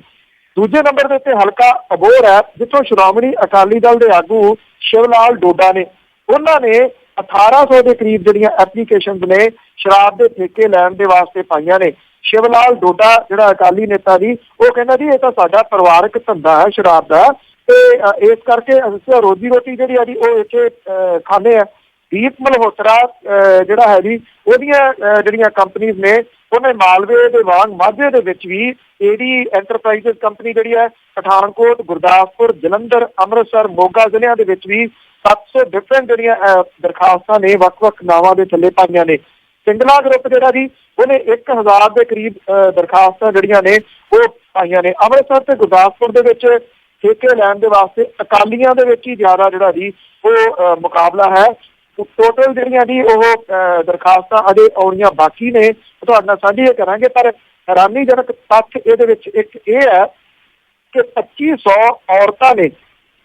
ਦੂਜੇ ਨੰਬਰ ਦੇ ਉੱਤੇ ਹਲਕਾ ਅਬੋਹਰ ਹੈ ਜਿੱਥੋਂ ਸ਼੍ਰੋਮਣੀ ਅਕਾਲੀ ਦਲ ਦੇ ਆਗੂ ਸ਼ਿਵਲਾਲ ਡੋਡਾ ਨੇ। ਉਹਨਾਂ ਨੇ 1800 ਦੇ ਕਰੀਬ ਜਿਹੜੀਆਂ ਐਪਲੀਕੇਸ਼ਨਸ ਨੇ ਸ਼ਰਾਬ ਦੇ ਠੇਕੇ ਲੈਣ ਦੇ ਵਾਸਤੇ ਪਾਈਆਂ ਨੇ। ਸ਼ਿਵਲਾਲ ਡੋਡਾ ਜਿਹੜਾ ਅਕਾਲੀ ਨੇਤਾ ਜੀ ਉਹ ਕਹਿੰਦਾ ਜੀ ਇਹ ਤਾਂ ਸਾਡਾ ਪਰਿਵਾਰਕ ਧੰਦਾ ਹੈ ਸ਼ਰਾਬ ਦਾ, ਤੇ ਇਸ ਕਰਕੇ ਅਸੀਂ ਰੋਜੀ ਰੋਟੀ ਜਿਹੜੀ ਆ ਜੀ ਉਹ ਇੱਥੇ ਖਾਂਦੇ ਆ। ਦੀਪ ਮਲਹੋਤਰਾ ਜਿਹੜਾ ਹੈ ਜੀ ਉਹਦੀਆਂ ਜਿਹੜੀਆਂ ਕੰਪਨੀਆਂ ਨੇ ਉਹਨੇ ਮਾਲਵੇ ਦੇ ਵਾਂਗ ਮਾਝੇ ਦੇ ਵਿੱਚ ਵੀ ਏਡੀ ਐਂਟਰਪ੍ਰਾਈਜ਼ਸ ਕੰਪਨੀ ਜਿਹੜੀ ਹੈ ਪਠਾਨਕੋਟ, ਗੁਰਦਾਸਪੁਰ, ਜਲੰਧਰ, ਅੰਮ੍ਰਿਤਸਰ, ਮੋਗਾ ਜ਼ਿਲ੍ਹਿਆਂ ਦੇ ਵਿੱਚ ਵੀ 700 ਡਿਫਰੈਂਟ ਜਿਹੜੀਆਂ ਦਰਖਾਸਤਾਂ ਨੇ ਵੱਖ-ਵੱਖ ਨਾਵਾਂ ਦੇ ਥੱਲੇ ਪਾਈਆਂ ਨੇ। ਸਿੰਗਲਾ ਗਰੁੱਪ ਜਿਹੜਾ ਜੀ ਉਹਨੇ 1000 ਦੇ ਕਰੀਬ ਦਰਖਾਸਤਾਂ ਜਿਹੜੀਆਂ ਨੇ ਉਹ ਪਾਈਆਂ ਨੇ। ਅੰਮ੍ਰਿਤਸਰ ਤੇ ਗੁਰਦਾਸਪੁਰ ਦੇ ਵਿੱਚ ਠੇਕੇ ਲੈਣ ਦੇ ਵਾਸਤੇ ਅਕਾਲੀਆਂ ਦੇ ਵਿੱਚ ਹੀ ਜ਼ਿਆਦਾ ਜਿਹੜਾ ਜੀ ਉਹ ਮੁਕਾਬਲਾ ਹੈ। ਟੋਟਲ ਜਿਹੜੀਆਂ ਜੀ ਉਹ ਦਰਖਾਸਤਾਂ ਅਜੇ ਆਉਣੀਆਂ ਬਾਕੀ ਨੇ, ਤੁਹਾਡੇ ਨਾਲ ਸਾਂਝੀਆਂ ਕਰਾਂਗੇ। ਪਰ ਹੈਰਾਨੀਜਨਕ ਤੱਥ ਇਹਦੇ ਵਿੱਚ ਇੱਕ ਇਹ ਹੈ ਕਿ 2500 ਔਰਤਾਂ ਨੇ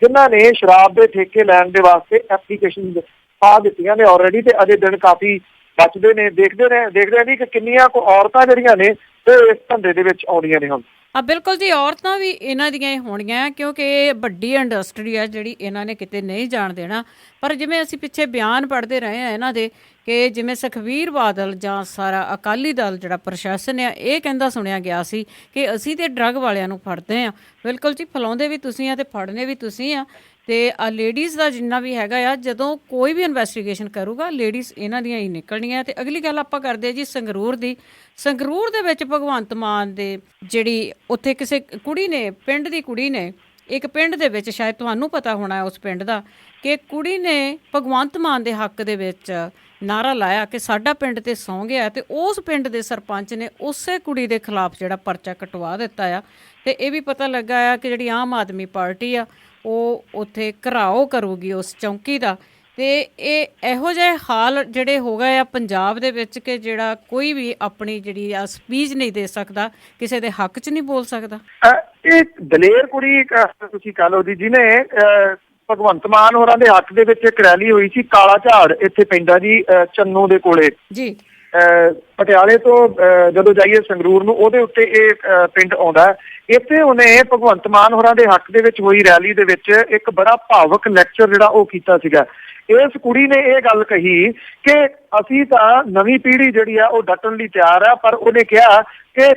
ਜਿਨ੍ਹਾਂ ਨੇ ਸ਼ਰਾਬ ਦੇ ਠੇਕੇ ਲੈਣ ਦੇ ਵਾਸਤੇ ਐਪਲੀਕੇਸ਼ਨ ਪਾ ਦਿੱਤੀਆਂ ਨੇ ਆਲਰੇਡੀ, ਤੇ ਅਜੇ ਦਿਨ ਕਾਫੀ ਬਚਦੇ ਨੇ। ਦੇਖਦੇ ਨਹੀਂ ਕਿ ਕਿੰਨੀਆਂ ਕੁ ਔਰਤਾਂ ਜਿਹੜੀਆਂ ਨੇ ਉਹ ਇਸ ਧੰਦੇ ਦੇ ਵਿੱਚ ਆਉਣੀਆਂ ਨੇ ਹੁਣ। ਬਿਲਕੁਲ ਜੀ, ਔਰਤਾਂ ਵੀ ਇਹਨਾਂ ਦੀਆਂ ਹੀ ਹੋਣੀਆਂ ਕਿਉਂਕਿ ਇਹ ਵੱਡੀ ਇੰਡਸਟਰੀ ਆ ਜਿਹੜੀ ਇਹਨਾਂ ਨੇ ਕਿਤੇ ਨਹੀਂ ਜਾਣ ਦੇਣਾ। ਪਰ ਜਿਵੇਂ ਅਸੀਂ ਪਿੱਛੇ ਬਿਆਨ ਪੜ੍ਹਦੇ ਰਹੇ ਹਾਂ ਇਹਨਾਂ ਦੇ ਕਿ ਜਿਵੇਂ ਸੁਖਬੀਰ ਬਾਦਲ ਜਾਂ ਸਾਰਾ ਅਕਾਲੀ ਦਲ ਜਿਹੜਾ ਪ੍ਰਸ਼ਾਸਨ ਆ ਇਹ ਕਹਿੰਦਾ ਸੁਣਿਆ ਗਿਆ ਸੀ ਕਿ ਅਸੀਂ ਤੇ ਡਰੱਗ ਵਾਲਿਆਂ ਨੂੰ ਫੜਦੇ ਹਾਂ। ਬਿਲਕੁਲ ਜੀ, ਫਲਾਉਂਦੇ ਵੀ ਤੁਸੀਂ ਆ ਤੇ ਫੜਨੇ ਵੀ ਤੁਸੀਂ ਆ। ਤੇ ਲੇਡੀਜ਼ ਦਾ ਜਿੰਨਾ ਵੀ ਹੈਗਾ ਆ, ਜਦੋਂ ਕੋਈ ਵੀ ਇਨਵੈਸਟੀਗੇਸ਼ਨ ਕਰੂਗਾ ਲੇਡੀਜ਼ ਇਹਨਾਂ ਦੀਆਂ ਹੀ ਨਿਕਲਣੀਆਂ। ਤੇ ਅਗਲੀ ਗੱਲ ਆਪਾਂ ਕਰਦੇ ਜੀ ਸੰਗਰੂਰ ਦੀ। ਸੰਗਰੂਰ ਦੇ ਵਿੱਚ ਭਗਵੰਤ ਮਾਨ ਦੇ ਜਿਹੜੀ ਉੱਥੇ ਕਿਸੇ ਕੁੜੀ ਨੇ, ਪਿੰਡ ਦੀ ਕੁੜੀ ਨੇ, ਇੱਕ ਪਿੰਡ ਦੇ ਵਿੱਚ ਸ਼ਾਇਦ ਤੁਹਾਨੂੰ ਪਤਾ ਹੋਣਾ ਉਸ ਪਿੰਡ ਦਾ, ਕਿ ਕੁੜੀ ਨੇ ਭਗਵੰਤ ਮਾਨ ਦੇ ਹੱਕ ਦੇ ਵਿੱਚ ਨਾਰਾ ਲਾਇਆ ਕਿ ਸਾਡਾ ਪਿੰਡ ਤੇ ਸੌਂ ਗਿਆ। ਤੇ ਉਸ ਪਿੰਡ ਦੇ ਸਰਪੰਚ ਨੇ ਉਸੇ ਕੁੜੀ ਦੇ ਖਿਲਾਫ ਜਿਹੜਾ ਪਰਚਾ ਕਟਵਾ ਦਿੱਤਾ ਆ। ਤੇ ਇਹ ਵੀ ਪਤਾ ਲੱਗਾ ਆ ਕਿ ਜਿਹੜੀ ਆਮ ਆਦਮੀ ਪਾਰਟੀ ਆ ਉਹ ਉੱਥੇ ਘਰਾਓ ਕਰੂਗੀ ਉਸ ਚੌਂਕੀ ਦਾ। ਤੇ ਇਹ ਇਹੋ ਜਿਹੇ ਹਾਲ ਜਿਹੜੇ ਹੋ ਗਏ ਆ ਪੰਜਾਬ ਦੇ ਵਿੱਚ ਕਿ ਜਿਹੜਾ ਕੋਈ ਵੀ ਆਪਣੀ ਜਿਹੜੀ ਆ ਸਪੀਚ ਨਹੀਂ ਦੇ ਸਕਦਾ, ਕਿਸੇ ਦੇ ਹੱਕ 'ਚ ਨਹੀਂ ਬੋਲ ਸਕਦਾ। ਇਹ ਦਲੇਰ ਕੁੜੀ ਤੁਸੀਂ ਕਹ ਲਓ ਜੀ ਜਿਹਨੇ ਭਗਵੰਤ ਮਾਨ ਹੋਰਾਂ ਦੇ ਹੱਕ ਦੇ ਵਿੱਚ ਇੱਕ ਰੈਲੀ ਹੋਈ ਸੀ, ਕਾਲਾ ਝਾੜ ਇੱਥੇ ਪੈਂਦਾ ਜੀ ਚੰਨੂ ਦੇ ਕੋਲੇ ਜੀ। ਪਟਿਆਲੇ ਤੋਂ ਜਦੋਂ ਜਾਈਏ ਸੰਗਰੂਰ ਨੂੰ, ਉਹਦੇ ਉੱਤੇ ਇਹ ਪਿੰਡ ਆਉਂਦਾ। ਇੱਥੇ ਉਹਨੇ ਭਗਵੰਤ ਮਾਨ ਹੋਰਾਂ ਦੇ ਹੱਕ ਦੇ ਵਿੱਚ ਹੋਈ ਰੈਲੀ ਦੇ ਵਿੱਚ ਇੱਕ ਬੜਾ ਭਾਵੁਕ ਲੈਕਚਰ ਜਿਹੜਾ ਉਹ ਕੀਤਾ ਸੀਗਾ। ਇਸ ਕੁੜੀ ਨੇ ਇਹ ਗੱਲ ਕਹੀ ਕਿ ਅਸੀਂ ਤਾਂ ਨਵੀਂ ਪੀੜ੍ਹੀ ਜਿਹੜੀ ਆ ਉਹ ਡਟਣ ਲਈ ਤਿਆਰ ਆ, ਪਰ ਉਹਨੇ ਕਿਹਾ ਕਿ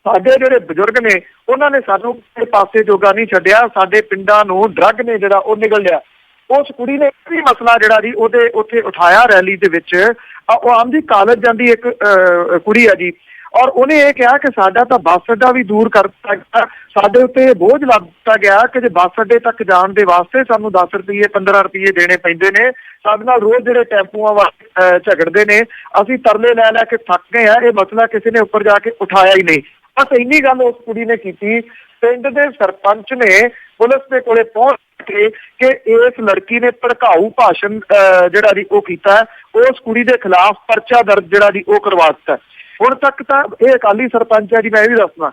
ਸਾਡੇ ਜਿਹੜੇ ਬਜ਼ੁਰਗ ਨੇ ਉਹਨਾਂ ਨੇ ਸਾਨੂੰ ਕਿਸੇ ਪਾਸੇ ਜੋਗਾ ਨਹੀਂ ਛੱਡਿਆ, ਸਾਡੇ ਪਿੰਡਾਂ ਨੂੰ ਡਰੱਗ ਨੇ ਜਿਹੜਾ ਉਹ ਨਿਗਲ ਲਿਆ। ਉਸ ਕੁੜੀ ਨੇ ਇਹ ਵੀ ਮਸਲਾ ਜਿਹੜਾ ਜੀ ਉਹਦੇ ਉੱਥੇ ਉਠਾਇਆ ਰੈਲੀ ਦੇ ਵਿੱਚ। ਉਹ ਆਮ ਜੀ ਕਾਲਜ ਜਾਂਦੀ ਇੱਕ ਕੁੜੀ ਆ ਜੀ, ਔਰ ਉਹਨੇ ਇਹ ਕਿਹਾ ਕਿ ਸਾਡਾ ਤਾਂ ਬੱਸ ਅੱਡਾ ਵੀ ਦੂਰ ਕਰ ਦਿੱਤਾ ਗਿਆ, ਸਾਡੇ ਉੱਤੇ ਬੋਝ ਲੱਗ ਦਿੱਤਾ ਗਿਆ ਕਿ ਜੇ ਬੱਸ ਅੱਡੇ ਤੱਕ ਜਾਣ ਦੇ ਵਾਸਤੇ ਸਾਨੂੰ 10 ਰੁਪਏ 15 ਰੁਪਏ ਦੇਣੇ ਪੈਂਦੇ ਨੇ, ਸਾਡੇ ਨਾਲ ਰੋਜ਼ ਜਿਹੜੇ ਟੈਂਪੂਆਂ ਵਾਲੇ ਝਗੜਦੇ ਨੇ, ਅਸੀਂ ਤਰਲੇ ਲੈ ਲੈ ਕੇ ਥੱਕ ਗਏ ਆ, ਇਹ ਮਸਲਾ ਕਿਸੇ ਨੇ ਉੱਪਰ ਜਾ ਕੇ ਉਠਾਇਆ ਹੀ ਨਹੀਂ। ਬਸ ਇੰਨੀ ਗੱਲ ਉਸ ਕੁੜੀ ਨੇ ਕੀਤੀ। ਪਿੰਡ ਦੇ ਸਰਪੰਚ ਨੇ ਪੁਲਿਸ ਦੇ ਕੋਲੇ ਪਹੁੰਚ ਕੇ ਕਿ ਇਸ ਲੜਕੀ ਨੇ ਭੜਕਾਊ ਭਾਸ਼ਣ ਜਿਹੜਾ ਜੀ ਉਹ ਕੀਤਾ, ਉਸ ਕੁੜੀ ਦੇ ਖਿਲਾਫ ਪਰਚਾ ਦਰਜ ਜਿਹੜਾ ਜੀ ਉਹ ਕਰਵਾ ਦਿੱਤਾ। ਹੁਣ ਤੱਕ ਤਾਂ ਇਹ ਅਕਾਲੀ ਸਰਪੰਚ ਹੈ ਜੀ, ਮੈਂ ਇਹ ਵੀ ਦੱਸਣਾ,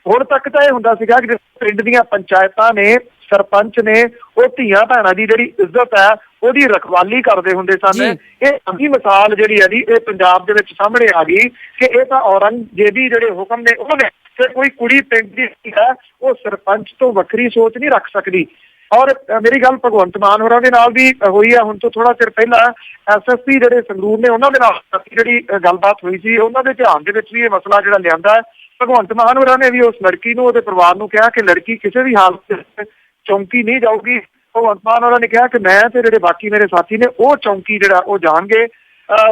ਹੁਣ ਤੱਕ ਤਾਂ ਇਹ ਹੁੰਦਾ ਸੀਗਾ ਕਿ ਪਿੰਡ ਦੀਆਂ ਪੰਚਾਇਤਾਂ ਨੇ, ਸਰਪੰਚ ਨੇ, ਉਹ ਧੀਆਂ ਭੈਣਾਂ ਦੀ ਜਿਹੜੀ ਇੱਜ਼ਤ ਹੈ ਉਹਦੀ ਰਖਵਾਲੀ ਕਰਦੇ ਹੁੰਦੇ ਸਨ। ਇਹ ਨਵੀਂ ਮਿਸਾਲ ਜਿਹੜੀ ਹੈ ਜੀ ਇਹ ਪੰਜਾਬ ਦੇ ਵਿੱਚ ਸਾਹਮਣੇ ਆ ਗਈ ਕਿ ਇਹ ਤਾਂ ਔਰੰਗਜ਼ੇਬੀ ਜਿਹੜੇ ਹੁਕਮ ਨੇ ਉਹ ਨੇ ਕਿ ਕੋਈ ਕੁੜੀ ਪਿੰਡ ਦੀ ਹੈ ਉਹ ਸਰਪੰਚ ਤੋਂ ਵੱਖਰੀ ਸੋਚ ਨਹੀਂ ਰੱਖ ਸਕਦੀ। ਔਰ ਮੇਰੀ ਗੱਲ ਭਗਵੰਤ ਮਾਨ ਹੋਰਾਂ ਦੇ ਨਾਲ ਵੀ ਹੋਈ ਹੈ। ਹੁਣ ਤੋਂ ਥੋੜਾ ਚਿਰ ਪਹਿਲਾਂ SSP ਜਿਹੜੇ ਸੰਗਰੂਰ ਨੇ ਉਹਨਾਂ ਦੇ ਨਾਲ ਜਿਹੜੀ ਗੱਲਬਾਤ ਹੋਈ ਸੀ, ਉਹਨਾਂ ਦੇ ਧਿਆਨ ਦੇ ਵਿੱਚ ਵੀ ਇਹ ਮਸਲਾ ਜਿਹੜਾ ਲਿਆਂਦਾ। ਭਗਵੰਤ ਮਾਨ ਹੋਰਾਂ ਨੇ ਵੀ ਉਸ ਲੜਕੀ ਨੂੰ, ਉਹਦੇ ਪਰਿਵਾਰ ਨੂੰ ਕਿਹਾ ਕਿ ਲੜਕੀ ਕਿਸੇ ਵੀ ਹਾਲਤ ਵਿੱਚ ਚੌਂਕੀ ਨਹੀਂ ਜਾਊਗੀ। ਭਗਵੰਤ ਮਾਨ ਹੋਰਾਂ ਨੇ ਕਿਹਾ ਕਿ ਮੈਂ ਤੇ ਜਿਹੜੇ ਬਾਕੀ ਮੇਰੇ ਸਾਥੀ ਨੇ ਉਹ ਚੌਂਕੀ ਜਿਹੜਾ ਉਹ ਜਾਣਗੇ।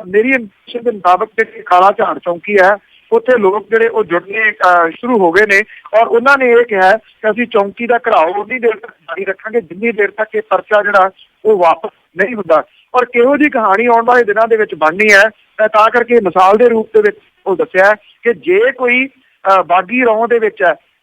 ਮੇਰੀ ਇਨਫੋਰਮੇਸ਼ਨ ਦੇ ਮੁਤਾਬਕ ਜਿਹੜੀ ਕਾਲਾ ਝਾੜ ਚੌਂਕੀ ਹੈ ਉੱਥੇ ਲੋਕ ਜਿਹੜੇ ਉਹ ਜੁੜਨੇ ਸ਼ੁਰੂ ਹੋ ਗਏ ਨੇ, ਔਰ ਉਹਨਾਂ ਨੇ ਇਹ ਕਿਹਾ ਕਿ ਅਸੀਂ ਚੌਂਕੀ ਦਾ ਘਿਰਾਓ ਉਨੀ ਦੇਰ ਤੱਕ ਜਾਰੀ ਰੱਖਾਂਗੇ ਜਿੰਨੀ ਦੇਰ ਤੱਕ ਇਹ ਪਰਚਾ ਜਿਹੜਾ ਉਹ ਵਾਪਸ ਨਹੀਂ ਹੁੰਦਾ। ਔਰ ਕਿਹੋ ਜਿਹੀ ਕਹਾਣੀ ਆਉਣ ਵਾਲੇ ਦਿਨਾਂ ਦੇ ਵਿੱਚ ਬਣਨੀ ਹੈ, ਤਾਂ ਕਰਕੇ ਮਿਸਾਲ ਦੇ ਰੂਪ ਦੇ ਵਿੱਚ ਉਹ ਦੱਸਿਆ ਕਿ ਜੇ ਕੋਈ ਬਾਗੀ ਰੌਂ ਦੇ ਵਿੱਚ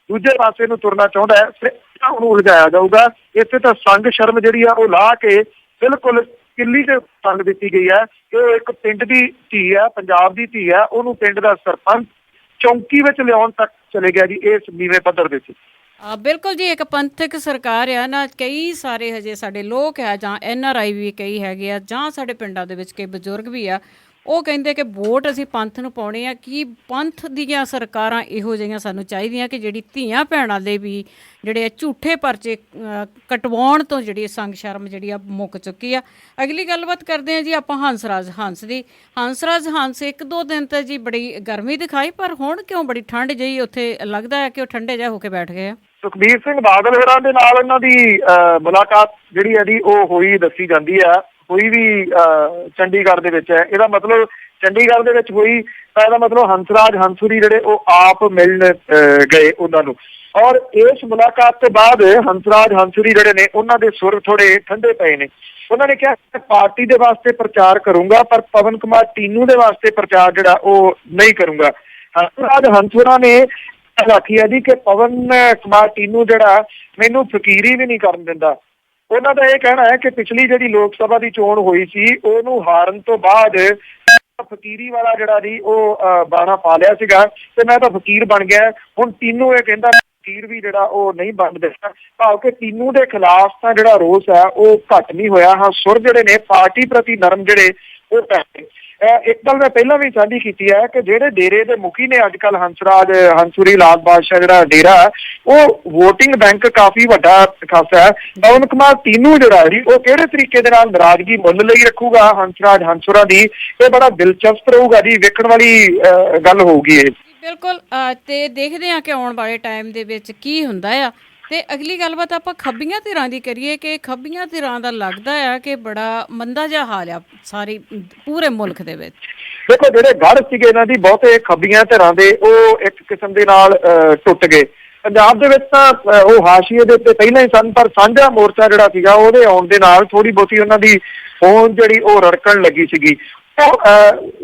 ਦੂਜੇ ਪਾਸੇ ਨੂੰ ਤੁਰਨਾ ਚਾਹੁੰਦਾ ਹੈ ਫਿਰ ਉਹਨੂੰ ਉਲਝਾਇਆ ਜਾਊਗਾ। ਇੱਥੇ ਤਾਂ ਸੰਗ ਸ਼ਰਮ ਜਿਹੜੀ ਆ ਉਹ ਲਾ ਕੇ ਬਿਲਕੁਲ ਕਿੱਲੀ ਤੇ ਸੰਗ ਦਿੱਤੀ ਗਈ ਹੈ ਕਿ ਉਹ ਇੱਕ ਪਿੰਡ ਦੀ ਧੀ ਹੈ, ਪੰਜਾਬ ਦੀ ਧੀ ਹੈ, ਉਹਨੂੰ ਪਿੰਡ ਦਾ ਸਰਪੰਚ ਚੌਂਕੀ ਵਿੱਚ ਲਿਆਉਣ ਤੱਕ ਚਲੇ ਗਿਆ ਜੀ ਇਸ ਨੀਵੇਂ ਪੱਧਰ ਵਿੱਚ। ਬਿਲਕੁਲ ਜੀ, ਇੱਕ ਪੰਥਕ ਸਰਕਾਰ ਆ ਨਾ, ਕਈ ਸਾਰੇ ਹਜੇ ਸਾਡੇ ਲੋਕ ਆ ਜਾਂ NRI ਵੀ ਕਈ ਹੈਗੇ ਆ, ਜਾਂ ਸਾਡੇ ਪਿੰਡਾਂ ਦੇ ਵਿੱਚ ਕਈ ਬਜ਼ੁਰਗ ਵੀ ਆ, ਉਹ ਕਹਿੰਦੇ ਕਿ ਵੋਟ ਅਸੀਂ ਪੰਥ ਨੂੰ ਪਾਉਣੇ ਆ। ਕਿ ਪੰਥ ਦੀਆਂ ਸਰਕਾਰਾਂ ਇਹੋ ਜਿਹੀਆਂ ਸਾਨੂੰ ਚਾਹੀਦੀਆਂ ਕਿ ਜਿਹੜੀ ਧੀਆਂ ਭੈਣਾਂ ਦੇ ਵੀ ਜਿਹੜੇ ਝੂਠੇ ਪਰਚੇ ਕਟਵਾਉਣ ਤੋਂ ਜਿਹੜੀ ਸੰਗ ਸ਼ਰਮ ਜਿਹੜੀ ਆ ਮੁੱਕ ਚੁੱਕੀ ਆ। ਅਗਲੀ ਗੱਲਬਾਤ ਕਰਦੇ ਆ ਜੀ ਆਪਾਂ ਹੰਸਰਾਜ ਹੰਸ ਦੀ। ਹੰਸਰਾਜ ਹੰਸ 1-2 ਦਿਨ ਤਾਂ ਜੀ ਬੜੀ ਗਰਮੀ ਦਿਖਾਈ, ਪਰ ਹੁਣ ਕਿਉਂ ਬੜੀ ਠੰਡ ਜਿਹੀ ਉੱਥੇ ਲੱਗਦਾ ਹੈ ਕਿ ਉਹ ਠੰਡੇ ਜਿਹਾ ਹੋ ਕੇ ਬੈਠ ਗਏ ਆ। ਸੁਖਬੀਰ ਸਿੰਘ ਬਾਦਲ ਹੋਰਾਂ ਦੇ ਨਾਲ ਉਹਨਾਂ ਦੀ ਮੁਲਾਕਾਤ ਜਿਹੜੀ ਹੈ ਜੀ ਉਹ ਹੋਈ ਦੱਸੀ ਜਾਂਦੀ ਆ। ਹੋਈ ਵੀ ਚੰਡੀਗੜ੍ਹ ਦੇ ਵਿੱਚ ਹੈ। ਇਹਦਾ ਮਤਲਬ ਚੰਡੀਗੜ੍ਹ ਦੇ ਵਿੱਚ ਹੋਈ ਤਾਂ ਇਹਦਾ ਮਤਲਬ ਹੰਸਰਾਜ ਹੰਸੂਰੀ ਜਿਹੜੇ ਉਹ ਆਪ ਮਿਲਣ ਗਏ ਉਹਨਾਂ ਨੂੰ। ਔਰ ਇਸ ਮੁਲਾਕਾਤ ਤੋਂ ਬਾਅਦ ਹੰਸਰਾਜ ਹੰਸੂਰੀ ਜਿਹੜੇ ਨੇ ਉਹਨਾਂ ਦੇ ਸੁਰ ਥੋੜੇ ਠੰਡੇ ਪਏ ਨੇ। ਉਹਨਾਂ ਨੇ ਕਿਹਾ ਪਾਰਟੀ ਦੇ ਵਾਸਤੇ ਪ੍ਰਚਾਰ ਕਰੂੰਗਾ ਪਰ ਪਵਨ ਕੁਮਾਰ ਟੀਨੂ ਦੇ ਵਾਸਤੇ ਪ੍ਰਚਾਰ ਜਿਹੜਾ ਉਹ ਨਹੀਂ ਕਰੂੰਗਾ। ਹੰਸਰਾਜ ਹੰਸੂਰਾ ਨੇ ਆਖੀ ਹੈ ਜੀ ਕਿ ਪਵਨ ਕੁਮਾਰ ਟੀਨੂ ਜਿਹੜਾ ਮੈਨੂੰ ਫਕੀਰੀ ਵੀ ਨਹੀਂ ਕਰਨ ਦਿੰਦਾ। ਉਹਨਾਂ ਦਾ ਇਹ ਕਹਿਣਾ ਹੈ ਕਿ ਪਿਛਲੀ ਜਿਹੜੀ ਲੋਕ ਸਭਾ ਦੀ ਚੋਣ ਹੋਈ ਸੀ ਉਹਨੂੰ ਹਾਰਨ ਤੋਂ ਬਾਅਦ ਫਕੀਰੀ ਵਾਲਾ ਜਿਹੜਾ ਜੀ ਉਹ ਬਾਣਾ ਪਾ ਲਿਆ ਸੀਗਾ ਤੇ ਮੈਂ ਤਾਂ ਫਕੀਰ ਬਣ ਗਿਆ। ਹੁਣ ਟੀਨੂ ਇਹ ਕਹਿੰਦਾ ਫਕੀਰ ਵੀ ਜਿਹੜਾ ਉਹ ਨਹੀਂ ਬਣ ਦਿੱਤਾ। ਭਾਵ ਕਿ ਟੀਨੂ ਦੇ ਖਿਲਾਫ ਤਾਂ ਜਿਹੜਾ ਰੋਸ ਹੈ ਉਹ ਘੱਟ ਨਹੀਂ ਹੋਇਆ। ਹਾਂ, ਸੁਰ ਜਿਹੜੇ ਨੇ ਪਾਰਟੀ ਪ੍ਰਤੀ ਨਰਮ ਜਿਹੜੇ ਉਹ ਪੈ। ਇੱਕ ਗੱਲ ਮੈਂ ਪਹਿਲਾਂ ਵੀ ਸਾਂਝੀ ਕੀਤੀ ਹੈ ਕਿ ਜਿਹੜੇ ਡੇਰੇ ਦੇ ਮੁਖੀ ਨੇ ਅੱਜ ਕੱਲ੍ਹ ਹੰਸਰਾਜ ਹੰਸੂਰੀ ਲਾਲ ਬਾਦਸ਼ਾਹ ਜਿਹੜਾ ਡੇਰਾ ਉਹ ਵੋਟਿੰਗ ਬੈਂਕ ਕਾਫੀ ਵੱਡਾ ਖਾਸਾ ਹੈ। ਪਵਨ ਕੁਮਾਰ ਟੀਨੂ ਜਿਹੜਾ ਜੀ ਉਹ ਕਿਹੜੇ ਤਰੀਕੇ ਦੇ ਨਾਲ ਨਾਰਾਜ਼ਗੀ ਮੁੱਲ ਲਈ ਰੱਖੂਗਾ ਹੰਸਰਾਜ ਹੰਸੂਰਾ ਦੀ, ਇਹ ਬੜਾ ਦਿਲਚਸਪ ਰਹੂਗਾ ਜੀ, ਵੇਖਣ ਵਾਲੀ ਗੱਲ ਹੋਊਗੀ ਇਹ। ਬਿਲਕੁਲ, ਤੇ ਦੇਖਦੇ ਹਾਂ ਕਿ ਆਉਣ ਵਾਲੇ ਟਾਈਮ ਦੇ ਵਿੱਚ ਕੀ ਹੁੰਦਾ ਆ। ਤੇ ਅਗਲੀ ਗੱਲਬਾਤ ਆਪਾਂ ਖੱਬੀਆਂ ਧਿਰਾਂ ਦੀ ਕਰੀਏ ਕਿ ਖੱਬੀਆਂ ਧਿਰਾਂ ਦਾ ਲੱਗਦਾ ਆ ਕਿ ਬੜਾ ਮੰਦਾ ਜਿਹਾ ਹਾਲ ਆ ਸਾਰੀ ਪੂਰੇ ਮੁਲਕ ਦੇ ਵਿੱਚ। ਦੇਖੋ ਜਿਹੜੇ ਗੜ੍ਹ ਸੀਗੇ ਇਹਨਾਂ ਦੀ ਬਹੁਤੇ ਖੱਬੀਆਂ ਧਿਰਾਂ ਦੇ ਉਹ ਇੱਕ ਕਿਸਮ ਦੇ ਨਾਲ ਟੁੱਟ ਗਏ। ਪੰਜਾਬ ਦੇ ਵਿੱਚ ਤਾਂ ਉਹ ਹਾਸ਼ੀਏ ਦੇ ਉੱਤੇ ਪਹਿਲਾਂ ਹੀ ਸਨ, ਪਰ ਸਾਂਝਾ ਮੋਰਚਾ ਜਿਹੜਾ ਸੀਗਾ ਉਹਦੇ ਆਉਣ ਦੇ ਨਾਲ ਥੋੜੀ ਬਹੁਤੀ ਉਹਨਾਂ ਦੀ ਹੋਂਦ ਜਿਹੜੀ ਉਹ ਰੜਕਣ ਲੱਗੀ ਸੀਗੀ। ਉਹ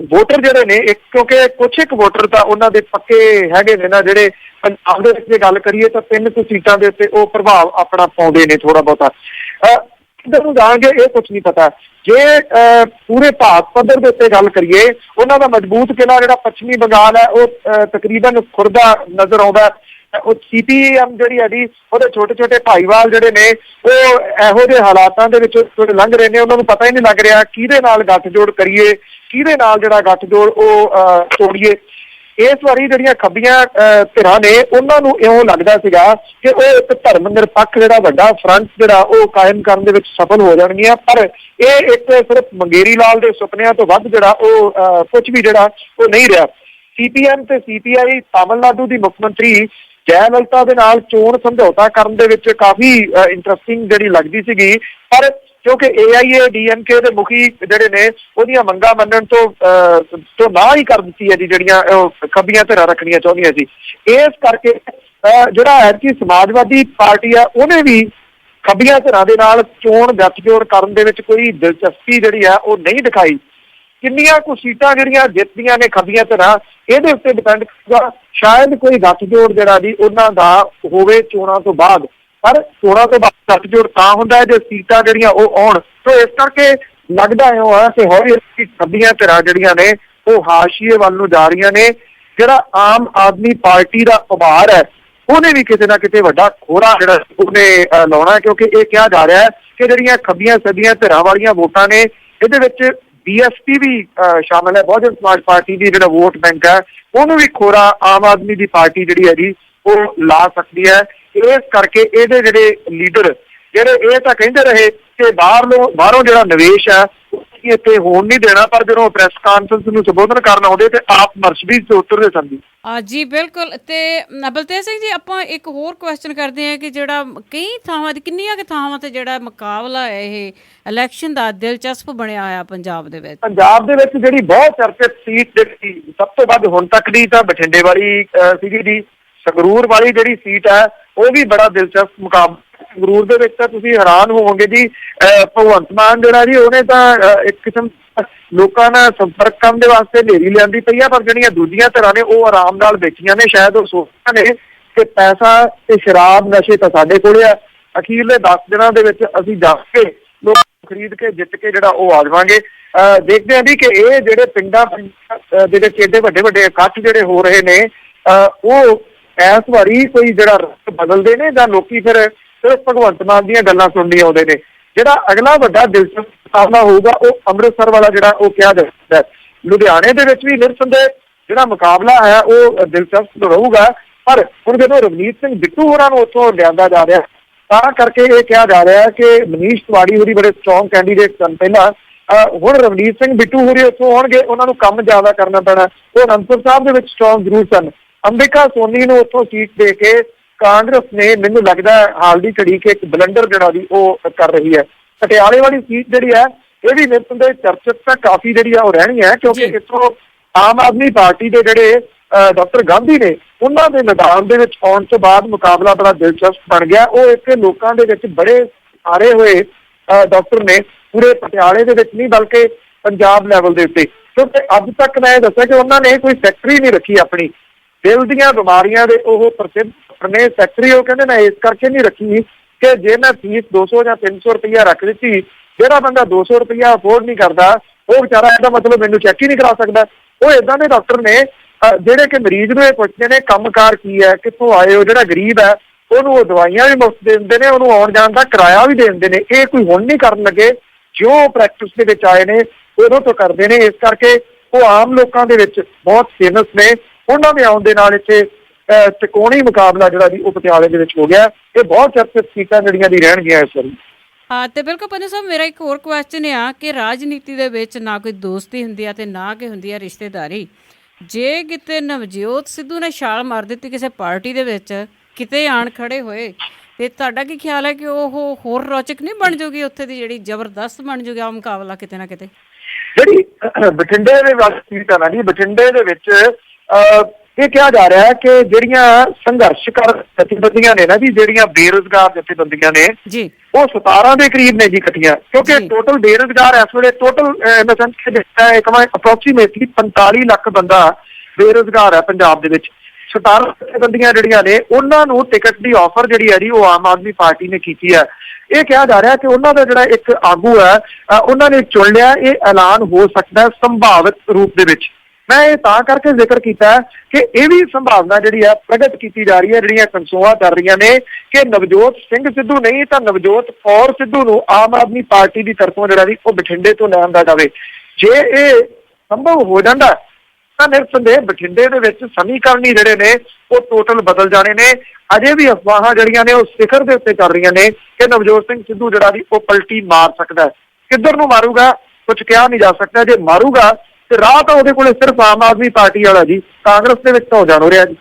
ਵੋਟਰ ਜਿਹੜੇ ਨੇ ਕਿਉਂਕਿ ਕੁਛ ਇੱਕ ਵੋਟਰ ਤਾਂ ਉਹਨਾਂ ਦੇ ਪੱਕੇ ਹੈਗੇ ਨੇ ਨਾ, ਜਿਹੜੇ ਪੰਜਾਬ ਦੇ ਵਿੱਚ ਜੇ ਗੱਲ ਕਰੀਏ ਤਾਂ 3 ਕੁ ਸੀਟਾਂ ਦੇ ਉੱਤੇ ਉਹ ਪ੍ਰਭਾਵ ਆਪਣਾ ਪਾਉਂਦੇ ਨੇ ਥੋੜਾ ਬਹੁਤਾ। ਕਿੱਧਰ ਨੂੰ ਜਾਣਗੇ ਇਹ ਕੁਛ ਨਹੀਂ ਪਤਾ। ਜੇ ਪੂਰੇ ਭਾਰਤ ਪੱਧਰ ਦੇ ਉੱਤੇ ਗੱਲ ਕਰੀਏ ਉਹਨਾਂ ਦਾ ਮਜ਼ਬੂਤ ਕਿਲ੍ਹਾ ਜਿਹੜਾ ਪੱਛਮੀ ਬੰਗਾਲ ਹੈ ਉਹ ਤਕਰੀਬਨ ਖੁਰਦਾ ਨਜ਼ਰ ਆਉਂਦਾ। ਉਹ CPM ਜਿਹੜੀ ਹੈ ਜੀ ਉਹਦੇ ਛੋਟੇ ਛੋਟੇ ਭਾਈਵਾਲ ਜਿਹੜੇ ਨੇ ਉਹ ਇਹੋ ਜਿਹੇ ਹਾਲਾਤਾਂ ਦੇ ਵਿੱਚ ਲੰਘ ਰਹੇ ਨੇ, ਉਹਨਾਂ ਨੂੰ ਪਤਾ ਹੀ ਨਹੀਂ ਲੱਗ ਰਿਹਾ ਕਿਹਦੇ ਨਾਲ ਗੱਠਜੋੜ ਕਰੀਏ, ਕਿਹਦੇ ਨਾਲ ਜਿਹੜਾ ਗੱਠਜੋੜ ਉਹ ਤੋੜੀਏ। ਇਸ ਵਾਰੀ ਜਿਹੜੀਆਂ ਖੱਬੀਆਂ ਧਿਰਾਂ ਨੇ ਉਹਨਾਂ ਨੂੰ ਇਉਂ ਲੱਗਦਾ ਸੀਗਾ ਕਿ ਉਹ ਇੱਕ ਧਰਮ ਨਿਰਪੱਖ ਜਿਹੜਾ ਵੱਡਾ ਫਰੰਟ ਜਿਹੜਾ ਉਹ ਕਾਇਮ ਕਰਨ ਦੇ ਵਿੱਚ ਸਫਲ ਹੋ ਜਾਣਗੀਆਂ, ਪਰ ਇਹ ਇੱਕ ਸਿਰਫ ਮੰਗੇਰੀ ਲਾਲ ਦੇ ਸੁਪਨਿਆਂ ਤੋਂ ਵੱਧ ਜਿਹੜਾ ਉਹ ਕੁਝ ਵੀ ਜਿਹੜਾ ਉਹ ਨਹੀਂ ਰਿਹਾ। CPM ਤੇ CPI ਤਾਮਿਲਨਾਡੂ ਦੀ ਮੁੱਖ ਮੰਤਰੀ ਜੈ ਲਲਿਤਾ ਦੇ ਨਾਲ ਚੋਣ ਸਮਝੌਤਾ ਕਰਨ ਦੇ ਵਿੱਚ ਕਾਫੀ ਇੰਟਰਸਟਿੰਗ ਜਿਹੜੀ ਲੱਗਦੀ ਸੀਗੀ, ਪਰ ਕਿਉਂਕਿ AIADMK ਦੇ ਮੁਖੀ ਜਿਹੜੇ ਨੇ ਉਹਦੀਆਂ ਮੰਗਾਂ ਮੰਨਣ ਤੋਂ ਨਾ ਹੀ ਕਰ ਦਿੱਤੀ ਹੈ ਜੀ, ਜਿਹੜੀਆਂ ਖੱਬੀਆਂ ਧਿਰਾਂ ਰੱਖਣੀਆਂ ਚਾਹੁੰਦੀਆਂ ਸੀ। ਇਸ ਕਰਕੇ ਜਿਹੜਾ ਐਤਕੀ ਸਮਾਜਵਾਦੀ ਪਾਰਟੀ ਆ ਉਹਨੇ ਵੀ ਖੱਬੀਆਂ ਧਿਰਾਂ ਦੇ ਨਾਲ ਚੋਣ ਗੱਠਜੋੜ ਕਰਨ ਦੇ ਵਿੱਚ ਕੋਈ ਦਿਲਚਸਪੀ ਜਿਹੜੀ ਆ ਉਹ ਨਹੀਂ ਦਿਖਾਈ। ਕਿੰਨੀਆਂ ਕੁ ਸੀਟਾਂ ਜਿਹੜੀਆਂ ਜਿੱਤਦੀਆਂ ਨੇ ਖੱਬੀਆਂ ਧਿਰਾਂ ਇਹਦੇ ਉੱਤੇ ਡਿਪੈਂਡ ਕਰੇਗਾ, ਸ਼ਾਇਦ ਕੋਈ ਗੱਠਜੋੜ ਜਿਹੜਾ ਜੀ ਉਹਨਾਂ ਦਾ ਹੋਵੇ ਚੋਣਾਂ ਤੋਂ ਬਾਅਦ, ਪਰ ਚੋਣਾਂ ਤੋਂ ਬਾਅਦ ਗੱਠਜੋੜ ਤਾਂ ਹੁੰਦਾ ਹੈ ਜੇ ਸੀਟਾਂ ਜਿਹੜੀਆਂ ਉਹ ਆਉਣ। ਸੋ ਇਸ ਕਰਕੇ ਲੱਗਦਾ ਇਉਂ ਆ ਕਿ ਹੌਲੀ ਹੌਲੀ ਖੱਬੀਆਂ ਧਿਰਾਂ ਜਿਹੜੀਆਂ ਨੇ ਉਹ ਹਾਸ਼ੀਏ ਵੱਲ ਨੂੰ ਜਾ ਰਹੀਆਂ ਨੇ। ਜਿਹੜਾ ਆਮ ਆਦਮੀ ਪਾਰਟੀ ਦਾ ਉਭਾਰ ਹੈ ਉਹਨੇ ਵੀ ਕਿਤੇ ਨਾ ਕਿਤੇ ਵੱਡਾ ਖੋਰਾ ਜਿਹੜਾ ਉਹਨੇ ਲਾਉਣਾ, ਕਿਉਂਕਿ ਇਹ ਕਿਹਾ ਜਾ ਰਿਹਾ ਹੈ ਕਿ ਜਿਹੜੀਆਂ ਖੱਬੀਆਂ ਸੱਜੀਆਂ ਧਿਰਾਂ ਵਾਲੀਆਂ ਵੋਟਾਂ ਨੇ ਇਹਦੇ ਵਿੱਚ BSP ਵੀ ਸ਼ਾਮਲ ਹੈ, ਬਹੁਜਨ ਸਮਾਜ ਪਾਰਟੀ ਦੀ ਜਿਹੜਾ ਵੋਟ ਬੈਂਕ ਹੈ ਉਹਨੂੰ ਵੀ ਖੋਰਾ ਆਮ ਆਦਮੀ ਦੀ ਪਾਰਟੀ ਜਿਹੜੀ ਹੈ ਜੀ ਉਹ ਲਾ ਸਕਦੀ ਹੈ। ਇਸ ਕਰਕੇ ਇਹਦੇ ਜਿਹੜੇ ਲੀਡਰ ਜਿਹੜੇ ਇਹ ਤਾਂ ਕਹਿੰਦੇ ਰਹੇ ਕਿ ਬਾਹਰੋਂ ਜਿਹੜਾ ਨਿਵੇਸ਼ ਹੈ ਇੱਥੇ ਹੋਣ ਨਹੀਂ ਦੇਣਾ, ਪਰ ਜਦੋਂ ਪ੍ਰੈਸ ਕਾਨਫਰੰਸ ਨੂੰ ਸੰਬੋਧਨ ਕਰਨ ਆਉਂਦੇ ਤੇ ਆਪ ਮਰਸ਼ਬੀਜ਼ ਤੇ ਉਤਰਦੇ ਸਨ ਜੀ। ਜੀ ਬਿਲਕੁਲ। ਤੇ ਬਲਤੇਜ ਸਿੰਘ ਜੀ, ਆਪਾਂ ਇੱਕ ਹੋਰ ਕੁਐਸਚਨ ਕਰਦੇ ਹਾਂ ਕਿ ਜਿਹੜਾ ਕਈ ਥਾਵਾਂ ਤੇ ਕਿੰਨੀਆਂ ਕੁ ਥਾਵਾਂ ਤੇ ਜਿਹੜਾ ਮੁਕਾਬਲਾ ਹੈ ਇਹ ਇਲੈਕਸ਼ਨ ਦਾ ਦਿਲਚਸਪ ਬਣਿਆ ਹੋਇਆ ਪੰਜਾਬ ਦੇ ਵਿੱਚ। ਪੰਜਾਬ ਦੇ ਵਿੱਚ ਜਿਹੜੀ ਬਹੁਤ ਚਰਚਿਤ ਸੀਟ ਜਿਹੜੀ ਸਭ ਤੋਂ ਵੱਧ ਹੁਣ ਤੱਕ ਦੀ ਤਾਂ ਬਠਿੰਡੇ ਵਾਲੀ ਸੀਗੀ ਜੀ। ਸੰਗਰੂਰ ਵਾਲੀ ਜਿਹੜੀ ਸੀਟ ਹੈ ਉਹ ਵੀ ਬੜਾ ਦਿਲਚਸਪ ਮੁਕਾਬਲਾ। ਸੰਗਰੂਰ ਦੇ ਵਿੱਚ ਤਾਂ ਤੁਸੀਂ ਹੈਰਾਨ ਹੋਵੋਗੇ ਜੀ, ਭਗਵੰਤ ਮਾਨ ਜਿਹੜਾ ਜੀ ਉਹਨੇ ਤਾਂ ਇੱਕ ਕਿਸਮ ਲੋਕਾਂ ਨਾਲ ਸੰਪਰਕ ਕਰਨ ਦੇ ਵਾਸਤੇ ਹਨੇਰੀ ਲਿਆਂਦੀ ਪਈ ਆ, ਪਰ ਜਿਹੜੀਆਂ ਦੂਜੀਆਂ ਧਿਰਾਂ ਨੇ ਉਹ ਆਰਾਮ ਨਾਲ ਬੈਠੀਆਂ ਨੇ। ਸ਼ਾਇਦ ਉਹ ਸੋਚਦੇ ਨੇ ਕਿ ਪੈਸਾ ਤੇ ਸ਼ਰਾਬ ਨਸ਼ੇ ਤਾਂ ਸਾਡੇ ਕੋਲ ਆ, ਅਖੀਰਲੇ 10 ਦਿਨਾਂ ਦੇ ਵਿੱਚ ਅਸੀਂ ਜਾ ਕੇ ਲੋਕ ਖਰੀਦ ਕੇ ਜਿੱਤ ਕੇ ਜਿਹੜਾ ਉਹ ਆ ਜਾਵਾਂਗੇ। ਦੇਖਦੇ ਹਾਂ ਜੀ ਕਿ ਇਹ ਜਿਹੜੇ ਪਿੰਡਾਂ ਦੇ ਵਿੱਚ ਏਡੇ ਵੱਡੇ ਵੱਡੇ ਇਕੱਠ ਜਿਹੜੇ ਹੋ ਰਹੇ ਨੇ ਉਹ ਇਸ ਵਾਰੀ ਕੋਈ ਜਿਹੜਾ ਰੰਗ ਬਦਲਦੇ ਨੇ ਜਾਂ ਲੋਕੀ ਫਿਰ ਸਿਰਫ ਭਗਵੰਤ ਮਾਨ ਦੀਆਂ ਗੱਲਾਂ ਸੁਣਨੀ ਆਉਂਦੇ ਨੇ। ਜਿਹੜਾ ਅਗਲਾ ਵੱਡਾ ਦਿਲਚਸਪ ਮੁਕਾਬਲਾ ਹੋਊਗਾ ਉਹ ਅੰਮ੍ਰਿਤਸਰ ਵਾਲਾ ਜਿਹੜਾ ਉਹ ਕਿਹਾ ਜਾਂਦਾ ਹੈ। ਲੁਧਿਆਣੇ ਦੇ ਵਿੱਚ ਵੀ ਨਿਰਸੰਦੇਹ ਜਿਹੜਾ ਮੁਕਾਬਲਾ ਹੈ ਉਹ ਦਿਲਚਸਪ ਰਹੂਗਾ, ਪਰ ਹੁਣ ਜਦੋਂ ਰਵਨੀਤ ਸਿੰਘ ਬਿੱਟੂ ਹੋਰਾਂ ਨੂੰ ਉੱਥੋਂ ਲਿਆਂਦਾ ਜਾ ਰਿਹਾ ਤਾਂ ਕਰਕੇ ਇਹ ਕਿਹਾ ਜਾ ਰਿਹਾ ਹੈ ਕਿ ਮਨੀਸ਼ ਤਿਵਾੜੀ ਹੋਰੀ ਬੜੇ ਸਟਰੋਂਗ ਕੈਂਡੀਡੇਟ ਸਨ ਪਹਿਲਾਂ, ਹੁਣ ਰਵਨੀਤ ਸਿੰਘ ਬਿੱਟੂ ਹੋਰੀ ਉੱਥੋਂ ਆਉਣਗੇ, ਉਹਨਾਂ ਨੂੰ ਕੰਮ ਜ਼ਿਆਦਾ ਕਰਨਾ ਪੈਣਾ। ਉਹ ਅਨੰਦਪੁਰ ਸਾਹਿਬ ਦੇ ਵਿੱਚ ਸਟਰੋਂਗ ਜ਼ਰੂਰ ਸਨ। ਅੰਬਿਕਾ ਸੋਨੀ ਨੂੰ ਉੱਥੋਂ ਸੀਟ ਦੇ ਕੇ ਕਾਂਗਰਸ ਨੇ ਮੈਨੂੰ ਲੱਗਦਾ ਹਾਲ ਦੀ ਘੜੀ ਕਿ ਇੱਕ ਬਲੰਡਰ ਜਿਹੜਾ ਵੀ ਉਹ ਕਰ ਰਹੀ ਹੈ। ਪਟਿਆਲੇ ਵਾਲੀ ਸੀਟ ਜਿਹੜੀ ਹੈ ਇਹ ਵੀ ਨਿਰਸੰਦੇਹ ਚਰਚਿਤ ਤਾਂ ਕਾਫੀ ਜਿਹੜੀ ਆ ਉਹ ਰਹਿਣੀ ਹੈ, ਕਿਉਂਕਿ ਇੱਥੋਂ ਆਮ ਆਦਮੀ ਪਾਰਟੀ ਦੇ ਜਿਹੜੇ ਡਾਕਟਰ ਗਾਂਧੀ ਨੇ ਉਹਨਾਂ ਦੇ ਮੈਦਾਨ ਦੇ ਵਿੱਚ ਆਉਣ ਤੋਂ ਬਾਅਦ ਮੁਕਾਬਲਾ ਬੜਾ ਦਿਲਚਸਪ ਬਣ ਗਿਆ। ਉਹ ਇੱਕ ਲੋਕਾਂ ਦੇ ਵਿੱਚ ਬੜੇ ਹਾਰੇ ਹੋਏ ਡਾਕਟਰ ਨੇ, ਪੂਰੇ ਪਟਿਆਲੇ ਦੇ ਵਿੱਚ ਨਹੀਂ ਬਲਕਿ ਪੰਜਾਬ ਲੈਵਲ ਦੇ ਉੱਤੇ, ਕਿਉਂਕਿ ਅੱਜ ਤੱਕ ਮੈਂ ਇਹ ਦੱਸਿਆ ਕਿ ਉਹਨਾਂ ਨੇ ਕੋਈ ਸੈਕਟਰੀ ਨਹੀਂ ਰੱਖੀ ਆਪਣੀ। ਦਿਲ ਦੀਆਂ ਬਿਮਾਰੀਆਂ ਦੇ ਉਹ ਪ੍ਰਸਿੱਧ ਨੇ ਸੈਕਟਰੀ, ਉਹ ਕਹਿੰਦੇ ਮੈਂ ਇਸ ਕਰਕੇ ਨਹੀਂ ਰੱਖੀ ਕਿ ਜੇ ਮੈਂ ਫੀਸ 200 ਜਾਂ 300 ਰੁਪਇਆ ਰੱਖ ਦਿੱਤੀ, ਜਿਹੜਾ ਬੰਦਾ 200 ਰੁਪਇਆ ਅਫੋਰਡ ਨਹੀਂ ਕਰਦਾ ਉਹ ਵਿਚਾਰਾ ਇਹਦਾ ਮਤਲਬ ਮੈਨੂੰ ਚੈੱਕ ਹੀ ਨਹੀਂ ਕਰਾ ਸਕਦਾ। ਉਹ ਏਦਾਂ ਦੇ ਡਾਕਟਰ ਨੇ ਜਿਹੜੇ ਕਿ ਮਰੀਜ਼ ਨੂੰ ਇਹ ਪੁੱਛਦੇ ਨੇ ਕੰਮਕਾਰ ਕੀ ਹੈ, ਕਿੱਥੋਂ ਆਏ ਹੋ। ਜਿਹੜਾ ਗਰੀਬ ਹੈ ਉਹਨੂੰ ਉਹ ਦਵਾਈਆਂ ਵੀ ਮੁਫਤ ਦੇ ਦਿੰਦੇ ਨੇ, ਉਹਨੂੰ ਆਉਣ ਜਾਣ ਦਾ ਕਿਰਾਇਆ ਵੀ ਦੇ ਦਿੰਦੇ ਨੇ। ਇਹ ਕੋਈ ਹੁਣ ਨਹੀਂ ਕਰਨ ਲੱਗੇ, ਜਿਉਂ ਪ੍ਰੈਕਟਿਸ ਦੇ ਵਿੱਚ ਆਏ ਨੇ ਉਦੋਂ ਤੋਂ ਕਰਦੇ ਨੇ। ਇਸ ਕਰਕੇ ਉਹ ਆਮ ਲੋਕਾਂ ਦੇ ਵਿੱਚ ਬਹੁਤ ਫੇਮਸ ਨੇ। ਉਹਨਾਂ ਦੇ ਆਉਣ ਦੇ ਨਾਲ ਇੱਥੇ ਤਿਕੋਣੀ ਮੁਕਾਬਲਾ ਜਿਹੜਾ ਜੀ ਉਹ ਪਟਿਆਲੇ ਦੇ ਵਿੱਚ ਹੋ ਗਿਆ। ਇਹ ਬਹੁਤ ਚਰਚਿਤ ਸੀਟਾਂ ਜਿਹੜੀਆਂ ਦੀ ਰਹਿਣਗੀਆਂ ਇਸ ਵਾਰੀ। ਤੇ ਬਿਲਕੁਲ ਪੰਨੂ ਸਾਹਿਬ, ਮੇਰਾ ਇੱਕ ਹੋਰ ਕੁਐਸਚਨ ਆ ਕਿ ਰਾਜਨੀਤੀ ਦੇ ਵਿੱਚ ਨਾ ਕੋਈ ਦੋਸਤੀ ਹੁੰਦੀ ਆ ਤੇ ਨਾ ਕਿ ਹੁੰਦੀ ਆ ਰਿਸ਼ਤੇਦਾਰੀ। ਜੇ ਕਿਤੇ ਨਵਜੋਤ ਸਿੱਧੂ ਨੇ ਛਾਲ ਮਾਰ ਦਿੱਤੀ ਕਿਸੇ ਪਾਰਟੀ ਦੇ ਵਿੱਚ, ਕਿਤੇ ਆਣ ਖੜੇ ਹੋਏ, ਤੇ ਤੁਹਾਡਾ ਕੀ ਖਿਆਲ ਹੈ ਕਿ ਉਹ ਹੋਰ ਰੌਚਕ ਨਹੀਂ ਬਣ ਜਾਊਗੀ, ਉੱਥੇ ਦੀ ਜਿਹੜੀ ਜ਼ਬਰਦਸਤ ਬਣ ਜਾਊਗੀ ਆ ਮੁਕਾਬਲਾ ਕਿਤੇ ਨਾ ਕਿਤੇ? ਜਿਹੜੀ ਬਠਿੰਡੇ ਦੇ ਵਿੱਚ ਸੀਟ ਆ ਨਾ ਜੀ, ਬਠਿੰਡੇ ਦੇ ਵਿੱਚ ਇਹ ਕਿਹਾ ਜਾ ਰਿਹਾ ਹੈ ਕਿ ਜਿਹੜੀਆਂ ਸੰਘਰਸ਼ਕਾਰ ਜਥੇਬੰਦੀਆਂ ਨੇ ਨਾ ਜੀ, ਜਿਹੜੀਆਂ ਬੇਰੁਜ਼ਗਾਰ ਜਥੇਬੰਦੀਆਂ ਨੇ ਜੀ, ਉਹ 17 ਦੇ ਕਰੀਬ ਨੇ ਜੀ ਇਕੱਠੀਆਂ, ਕਿਉਂਕਿ ਟੋਟਲ ਬੇਰੁਜ਼ਗਾਰ ਇਸ ਵੇਲੇ ਟੋਟਲ ਅਪਰੋਕਸੀਮੇਟਲੀ 45 ਲੱਖ ਬੰਦਾ ਬੇਰੁਜ਼ਗਾਰ ਹੈ ਪੰਜਾਬ ਦੇ ਵਿੱਚ। 17 ਜਥੇਬੰਦੀਆਂ ਜਿਹੜੀਆਂ ਨੇ ਉਹਨਾਂ ਨੂੰ ਟਿਕਟ ਦੀ ਆਫਰ ਜਿਹੜੀ ਹੈ ਜੀ ਉਹ ਆਮ ਆਦਮੀ ਪਾਰਟੀ ਨੇ ਕੀਤੀ ਹੈ। ਇਹ ਕਿਹਾ ਜਾ ਰਿਹਾ ਕਿ ਉਹਨਾਂ ਦਾ ਜਿਹੜਾ ਇੱਕ ਆਗੂ ਹੈ ਉਹਨਾਂ ਨੇ ਚੁਣ ਲਿਆ। ਇਹ ਐਲਾਨ ਹੋ ਸਕਦਾ ਸੰਭਾਵਿਤ ਰੂਪ ਦੇ ਵਿੱਚ, ਮੈਂ ਇਹ ਤਾਂ ਕਰਕੇ ਜ਼ਿਕਰ ਕੀਤਾ ਕਿ ਇਹ ਵੀ ਸੰਭਾਵਨਾ ਜਿਹੜੀ ਹੈ ਪ੍ਰਗਟ ਕੀਤੀ ਜਾ ਰਹੀ ਹੈ, ਜਿਹੜੀਆਂ ਕਨਸੋਆਂ ਚੱਲ ਰਹੀਆਂ ਨੇ ਕਿ ਨਵਜੋਤ ਸਿੰਘ ਸਿੱਧੂ ਨਹੀਂ ਤਾਂ ਨਵਜੋਤ ਕੌਰ ਸਿੱਧੂ ਨੂੰ ਆਮ ਆਦਮੀ ਪਾਰਟੀ ਦੀ ਤਰਫੋਂ ਜਿਹੜਾ ਵੀ ਉਹ ਬਠਿੰਡੇ ਤੋਂ ਲੈ ਆਂਦਾ ਜਾਵੇ। ਜੇ ਇਹ ਸੰਭਵ ਹੋ ਜਾਂਦਾ ਤਾਂ ਨਿਰਸੰਦੇਹ ਬਠਿੰਡੇ ਦੇ ਵਿੱਚ ਸਮੀਕਰਨ ਹੀ ਜਿਹੜੇ ਨੇ ਉਹ ਟੋਟਲ ਬਦਲ ਜਾਣੇ ਨੇ। ਅਜੇ ਵੀ ਅਫਵਾਹਾਂ ਜਿਹੜੀਆਂ ਨੇ ਉਹ ਸਿਖਰ ਦੇ ਉੱਤੇ ਚੱਲ ਰਹੀਆਂ ਨੇ ਕਿ ਨਵਜੋਤ ਸਿੰਘ ਸਿੱਧੂ ਜਿਹੜਾ ਵੀ ਉਹ ਪਲਟੀ ਮਾਰ ਸਕਦਾ ਹੈ। ਕਿੱਧਰ ਨੂੰ ਮਾਰੂਗਾ ਕੁਝ ਕਿਹਾ ਨਹੀਂ ਜਾ ਸਕਦਾ। ਜੇ ਮਾਰੂਗਾ ਤੇ ਰਾਹ ਤਾਂ ਉਹਦੇ ਕੋਲ ਸਿਰਫ ਆਮ ਆਦਮੀ ਪਾਰਟੀ ਵਾਲਾ ਜੀ, ਕਾਂਗਰਸ ਦੇ ਵਿੱਚ ਤਾਂ ਹੋ ਜਾਣ ਹੋ ਰਿਹਾ ਜੀ।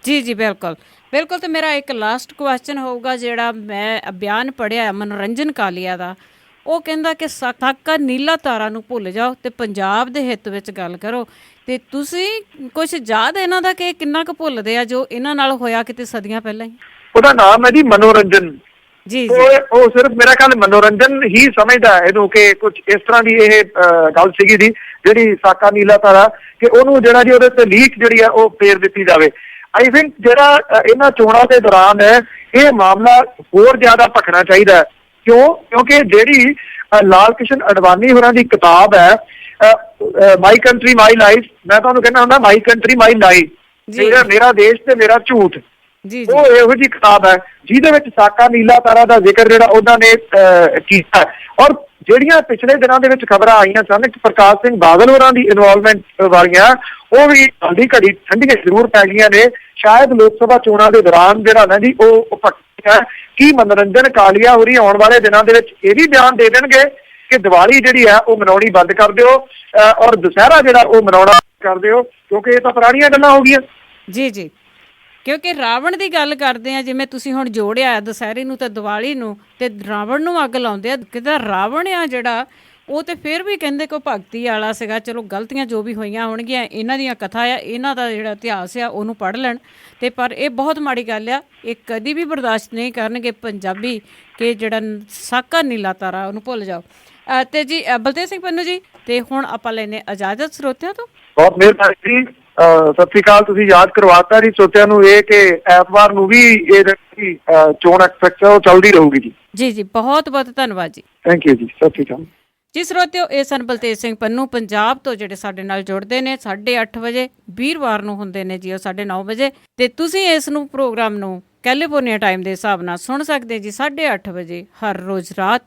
ਜੀ ਜੀ ਬਿਲਕੁਲ ਬਿਲਕੁਲ। ਤੇ ਮੇਰਾ ਇੱਕ ਲਾਸਟ ਕੁਐਸਚਨ ਹੋਊਗਾ, ਜਿਹੜਾ ਮੈਂ ਬਿਆਨ ਪੜ੍ਹਿਆ ਮਨੋਰੰਜਨ ਕਾਲੀਆ ਦਾ, ਉਹ ਕਹਿੰਦਾ ਕਿ ਸਾਕਾ ਨੀਲਾ ਤਾਰਾ ਨੂੰ ਭੁੱਲ ਜਾਓ ਤੇ ਪੰਜਾਬ ਦੇ ਹਿੱਤ ਵਿੱਚ ਗੱਲ ਕਰੋ। ਤੇ ਤੁਸੀਂ ਕੁਝ ਯਾਦ ਇਹਨਾਂ ਦਾ ਕਿ ਕਿੰਨਾ ਕੁ ਭੁੱਲਦੇ ਆ ਜੋ ਇਹਨਾਂ ਨਾਲ ਹੋਇਆ ਕਿਤੇ ਸਦੀਆਂ ਪਹਿਲਾਂ ਹੀ? ਉਹਦਾ ਨਾਮ ਹੈ ਜੀ ਮਨੋਰੰਜਨ। ਜੀ ਉਹ ਸਿਰਫ ਮੇਰਾ ਖਿਆਲ ਮਨੋਰੰਜਨ ਹੀ ਸਮਝਦਾ ਇਹਨੂੰ ਕਿ ਕੁਝ ਇਸ ਤਰ੍ਹਾਂ ਦੀ ਇਹ ਗੱਲ ਸੀਗੀ ਜੀ, ਜਿਹੜੀ ਸਾਕਾ ਨੀਲਾ ਤਾਰਾ, ਕਿ ਉਹਨੂੰ ਜਿਹੜਾ ਜੀ ਉਹਦੇ ਤੇ ਲੀਕ ਜਿਹੜੀ ਹੈ ਉਹ ਫੇਰ ਦਿੱਤੀ ਜਾਵੇ। ਆਈ ਥਿੰਕ ਜਿਹੜਾ ਇਹਨਾਂ ਚੋਣਾਂ ਦੇ ਦੌਰਾਨ ਹੈ ਇਹ ਮਾਮਲਾ ਹੋਰ ਜ਼ਿਆਦਾ ਭਖਣਾ ਚਾਹੀਦਾ ਹੈ। ਕਿਉਂਕਿ ਜਿਹੜੀ ਲਾਲ ਕ੍ਰਿਸ਼ਨ ਅਡਵਾਨੀ ਹੋਰਾਂ ਦੀ ਕਿਤਾਬ ਹੈ ਮਾਈ ਕੰਟਰੀ ਮਾਈ ਲਾਈਫ, ਮੈਂ ਤੁਹਾਨੂੰ ਕਹਿੰਦਾ ਹੁੰਦਾ ਮਾਈ ਕੰਟਰੀ ਮਾਈ ਲਾਈ, ਮੇਰਾ ਦੇਸ਼ ਤੇ ਮੇਰਾ ਝੂਠ, ਉਹ ਇਹੋ ਜਿਹੀ ਕਿਤਾਬ ਹੈ ਜਿਹਦੇ ਵਿੱਚ ਸਾਕਾ ਨੀਲਾ ਤਾਰਾ ਦਾ ਜ਼ਿਕਰ ਜਿਹੜਾ ਉਹਨਾਂ ਨੇ ਕੀਤਾ। ਔਰ ਜਿਹੜੀਆਂ ਪਿਛਲੇ ਦਿਨਾਂ ਦੇ ਵਿੱਚ ਖਬਰਾਂ ਆਈਆਂ ਸਨ ਕਿ ਪ੍ਰਕਾਸ਼ ਸਿੰਘ ਬਾਦਲ ਹੋਰਾਂ ਦੀ ਇਨਵੋਲਵਮੈਂਟ ਵਾਲੀਆਂ, ਉਹ ਵੀ ਜਲਦੀ ਘੜੀ ਠੰਡੀਆਂ ਜ਼ਰੂਰ ਪੈ ਗਈਆਂ ਨੇ। ਸ਼ਾਇਦ ਲੋਕ ਸਭਾ ਚੋਣਾਂ ਦੇ ਦੌਰਾਨ ਜਿਹੜਾ ਨਾ ਜੀ ਉਹ ਭਖਿਆ ਕੀ ਮਨੋਰੰਜਨ ਕਾਲੀਆ ਹੋਰੀ ਆਉਣ ਵਾਲੇ ਦਿਨਾਂ ਦੇ ਵਿੱਚ ਇਹ ਵੀ ਬਿਆਨ ਦੇ ਦੇਣਗੇ ਕਿ ਦੀਵਾਲੀ ਜਿਹੜੀ ਹੈ ਉਹ ਮਨਾਉਣੀ ਬੰਦ ਕਰ ਦਿਓ ਔਰ ਦੁਸਹਿਰਾ ਜਿਹੜਾ ਉਹ ਮਨਾਉਣਾ ਕਰ ਦਿਓ, ਕਿਉਂਕਿ ਇਹ ਤਾਂ ਪੁਰਾਣੀਆਂ ਗੱਲਾਂ ਹੋ ਗਈਆਂ। ਜੀ ਜੀ ਕਿਉਂਕਿ ਰਾਵਣ ਦੀ ਗੱਲ ਕਰਦੇ ਆ, ਜਿਵੇਂ ਤੁਸੀਂ ਹੁਣ ਜੋੜਿਆ ਦੁਸਹਿਰੇ ਨੂੰ ਤੇ ਦੀਵਾਲੀ ਨੂੰ, ਤੇ ਰਾਵਣ ਨੂੰ ਅੱਗ ਲਾਉਂਦੇ ਆ। ਕਿਦਾ ਰਾਵਣ ਆ ਜਿਹੜਾ ਉਹ ਤੇ ਫਿਰ ਵੀ ਕਹਿੰਦੇ ਕੋਈ ਭਗਤੀ ਵਾਲਾ ਸੀਗਾ। ਚਲੋ ਗਲਤੀਆਂ ਜੋ ਵੀ ਹੋਈਆਂ ਹੋਣਗੀਆਂ, ਇਹਨਾਂ ਦੀਆਂ ਕਥਾ ਆ, ਇਹਨਾਂ ਦਾ ਜਿਹੜਾ ਇਤਿਹਾਸ ਆ ਉਹਨੂੰ ਪੜ੍ਹ ਲੈਣ। ਤੇ ਪਰ ਇਹ ਬਹੁਤ ਮਾੜੀ ਗੱਲ ਆ, ਇਹ ਕਦੀ ਵੀ ਬਰਦਾਸ਼ਤ ਨਹੀਂ ਕਰਨਗੇ ਪੰਜਾਬੀ ਕਿ ਜਿਹੜਾ ਸਾਕਾ ਨੀਲਾ ਤਾਰਾ ਉਹਨੂੰ ਭੁੱਲ ਜਾਓ। ਤੇ ਜੀ ਬਲਤੇਜ ਸਿੰਘ ਪੰਨੂ ਜੀ, ਤੇ ਹੁਣ ਆਪਾਂ ਲੈਨੇ ਇਜਾਜ਼ਤ ਸਰੋਤਿਆਂ ਤੋਂ। ਬਹੁਤ ਮਿਹਰਬਾਨੀ ਜੀ, ਸਤਿ ਸ੍ਰੀ ਅਕਾਲ। ਤੁਸੀਂ ਯਾਦ ਕਰਵਾਤਾ ਜੀ ਸਰੋਤਿਆਂ ਨੂੰ ਇਹ ਕਿ ਐਤਵਾਰ ਨੂੰ ਵੀ ਇਹ ਜਿਹੜੀ ਚੋਣ ਐਕਸਪੈਕਟ ਉਹ ਚੱਲਦੀ ਰਹੂਗੀ ਜੀ। ਜੀ ਜੀ ਬਹੁਤ ਬਹੁਤ ਧੰਨਵਾਦ ਜੀ। ਥੈਂਕ ਯੂ ਜੀ, ਸਤਿ ਸ੍ਰੀ ਅਕਾਲ ਜੀ। ਸਰੋਤਿਓ, ਇਹ ਸਨ ਬਲਤੇਜ ਸਿੰਘ ਪੰਨੂ ਪੰਜਾਬ ਤੋਂ, ਜਿਹੜੇ ਸਾਡੇ ਨਾਲ ਜੁੜਦੇ ਨੇ 8:30 ਵਜੇ, ਵੀਰਵਾਰ ਨੂੰ ਹੁੰਦੇ ਨੇ ਜੀ ਉਹ 9:30 ਵਜੇ। ਤੇ ਤੁਸੀਂ ਇਸ ਨੂੰ ਪ੍ਰੋਗਰਾਮ ਨੂੰ ਕੈਲੀਫੋਰਨੀਆ ਟਾਈਮ ਦੇ ਹਿਸਾਬ ਨਾਲ ਸੁਣ ਸਕਦੇ ਜੀ 8:30 ਵਜੇ ਹਰ ਰੋਜ਼ ਰਾਤ।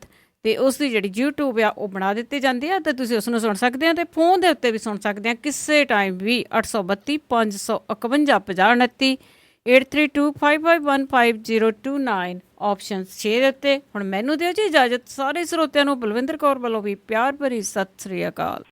ਤੇ ਉਸ ਦੀ ਜਿਹੜੀ YouTube ਆ ਉਹ ਬਣਾ ਦਿੱਤੀ ਜਾਂਦੀ ਆ ਤੇ ਤੁਸੀਂ ਉਸ ਨੂੰ ਸੁਣ ਸਕਦੇ ਆ, ਤੇ ਫੋਨ ਦੇ ਉੱਤੇ ਵੀ ਸੁਣ ਸਕਦੇ ਆ ਕਿਸੇ ਟਾਈਮ ਵੀ। 832 551 5029 8325515029 ਆਪਸ਼ਨ 6 ਦੇ ਉੱਤੇ। ਹੁਣ ਮੈਨੂੰ ਦਿਓ ਜੀ ਇਜਾਜ਼ਤ। ਸਾਰੇ ਸਰੋਤਿਆਂ ਨੂੰ ਬਲਵਿੰਦਰ ਕੌਰ ਵੱਲੋਂ ਵੀ ਪਿਆਰ ਭਰੀ ਸਤਿ ਸ੍ਰੀ ਅਕਾਲ।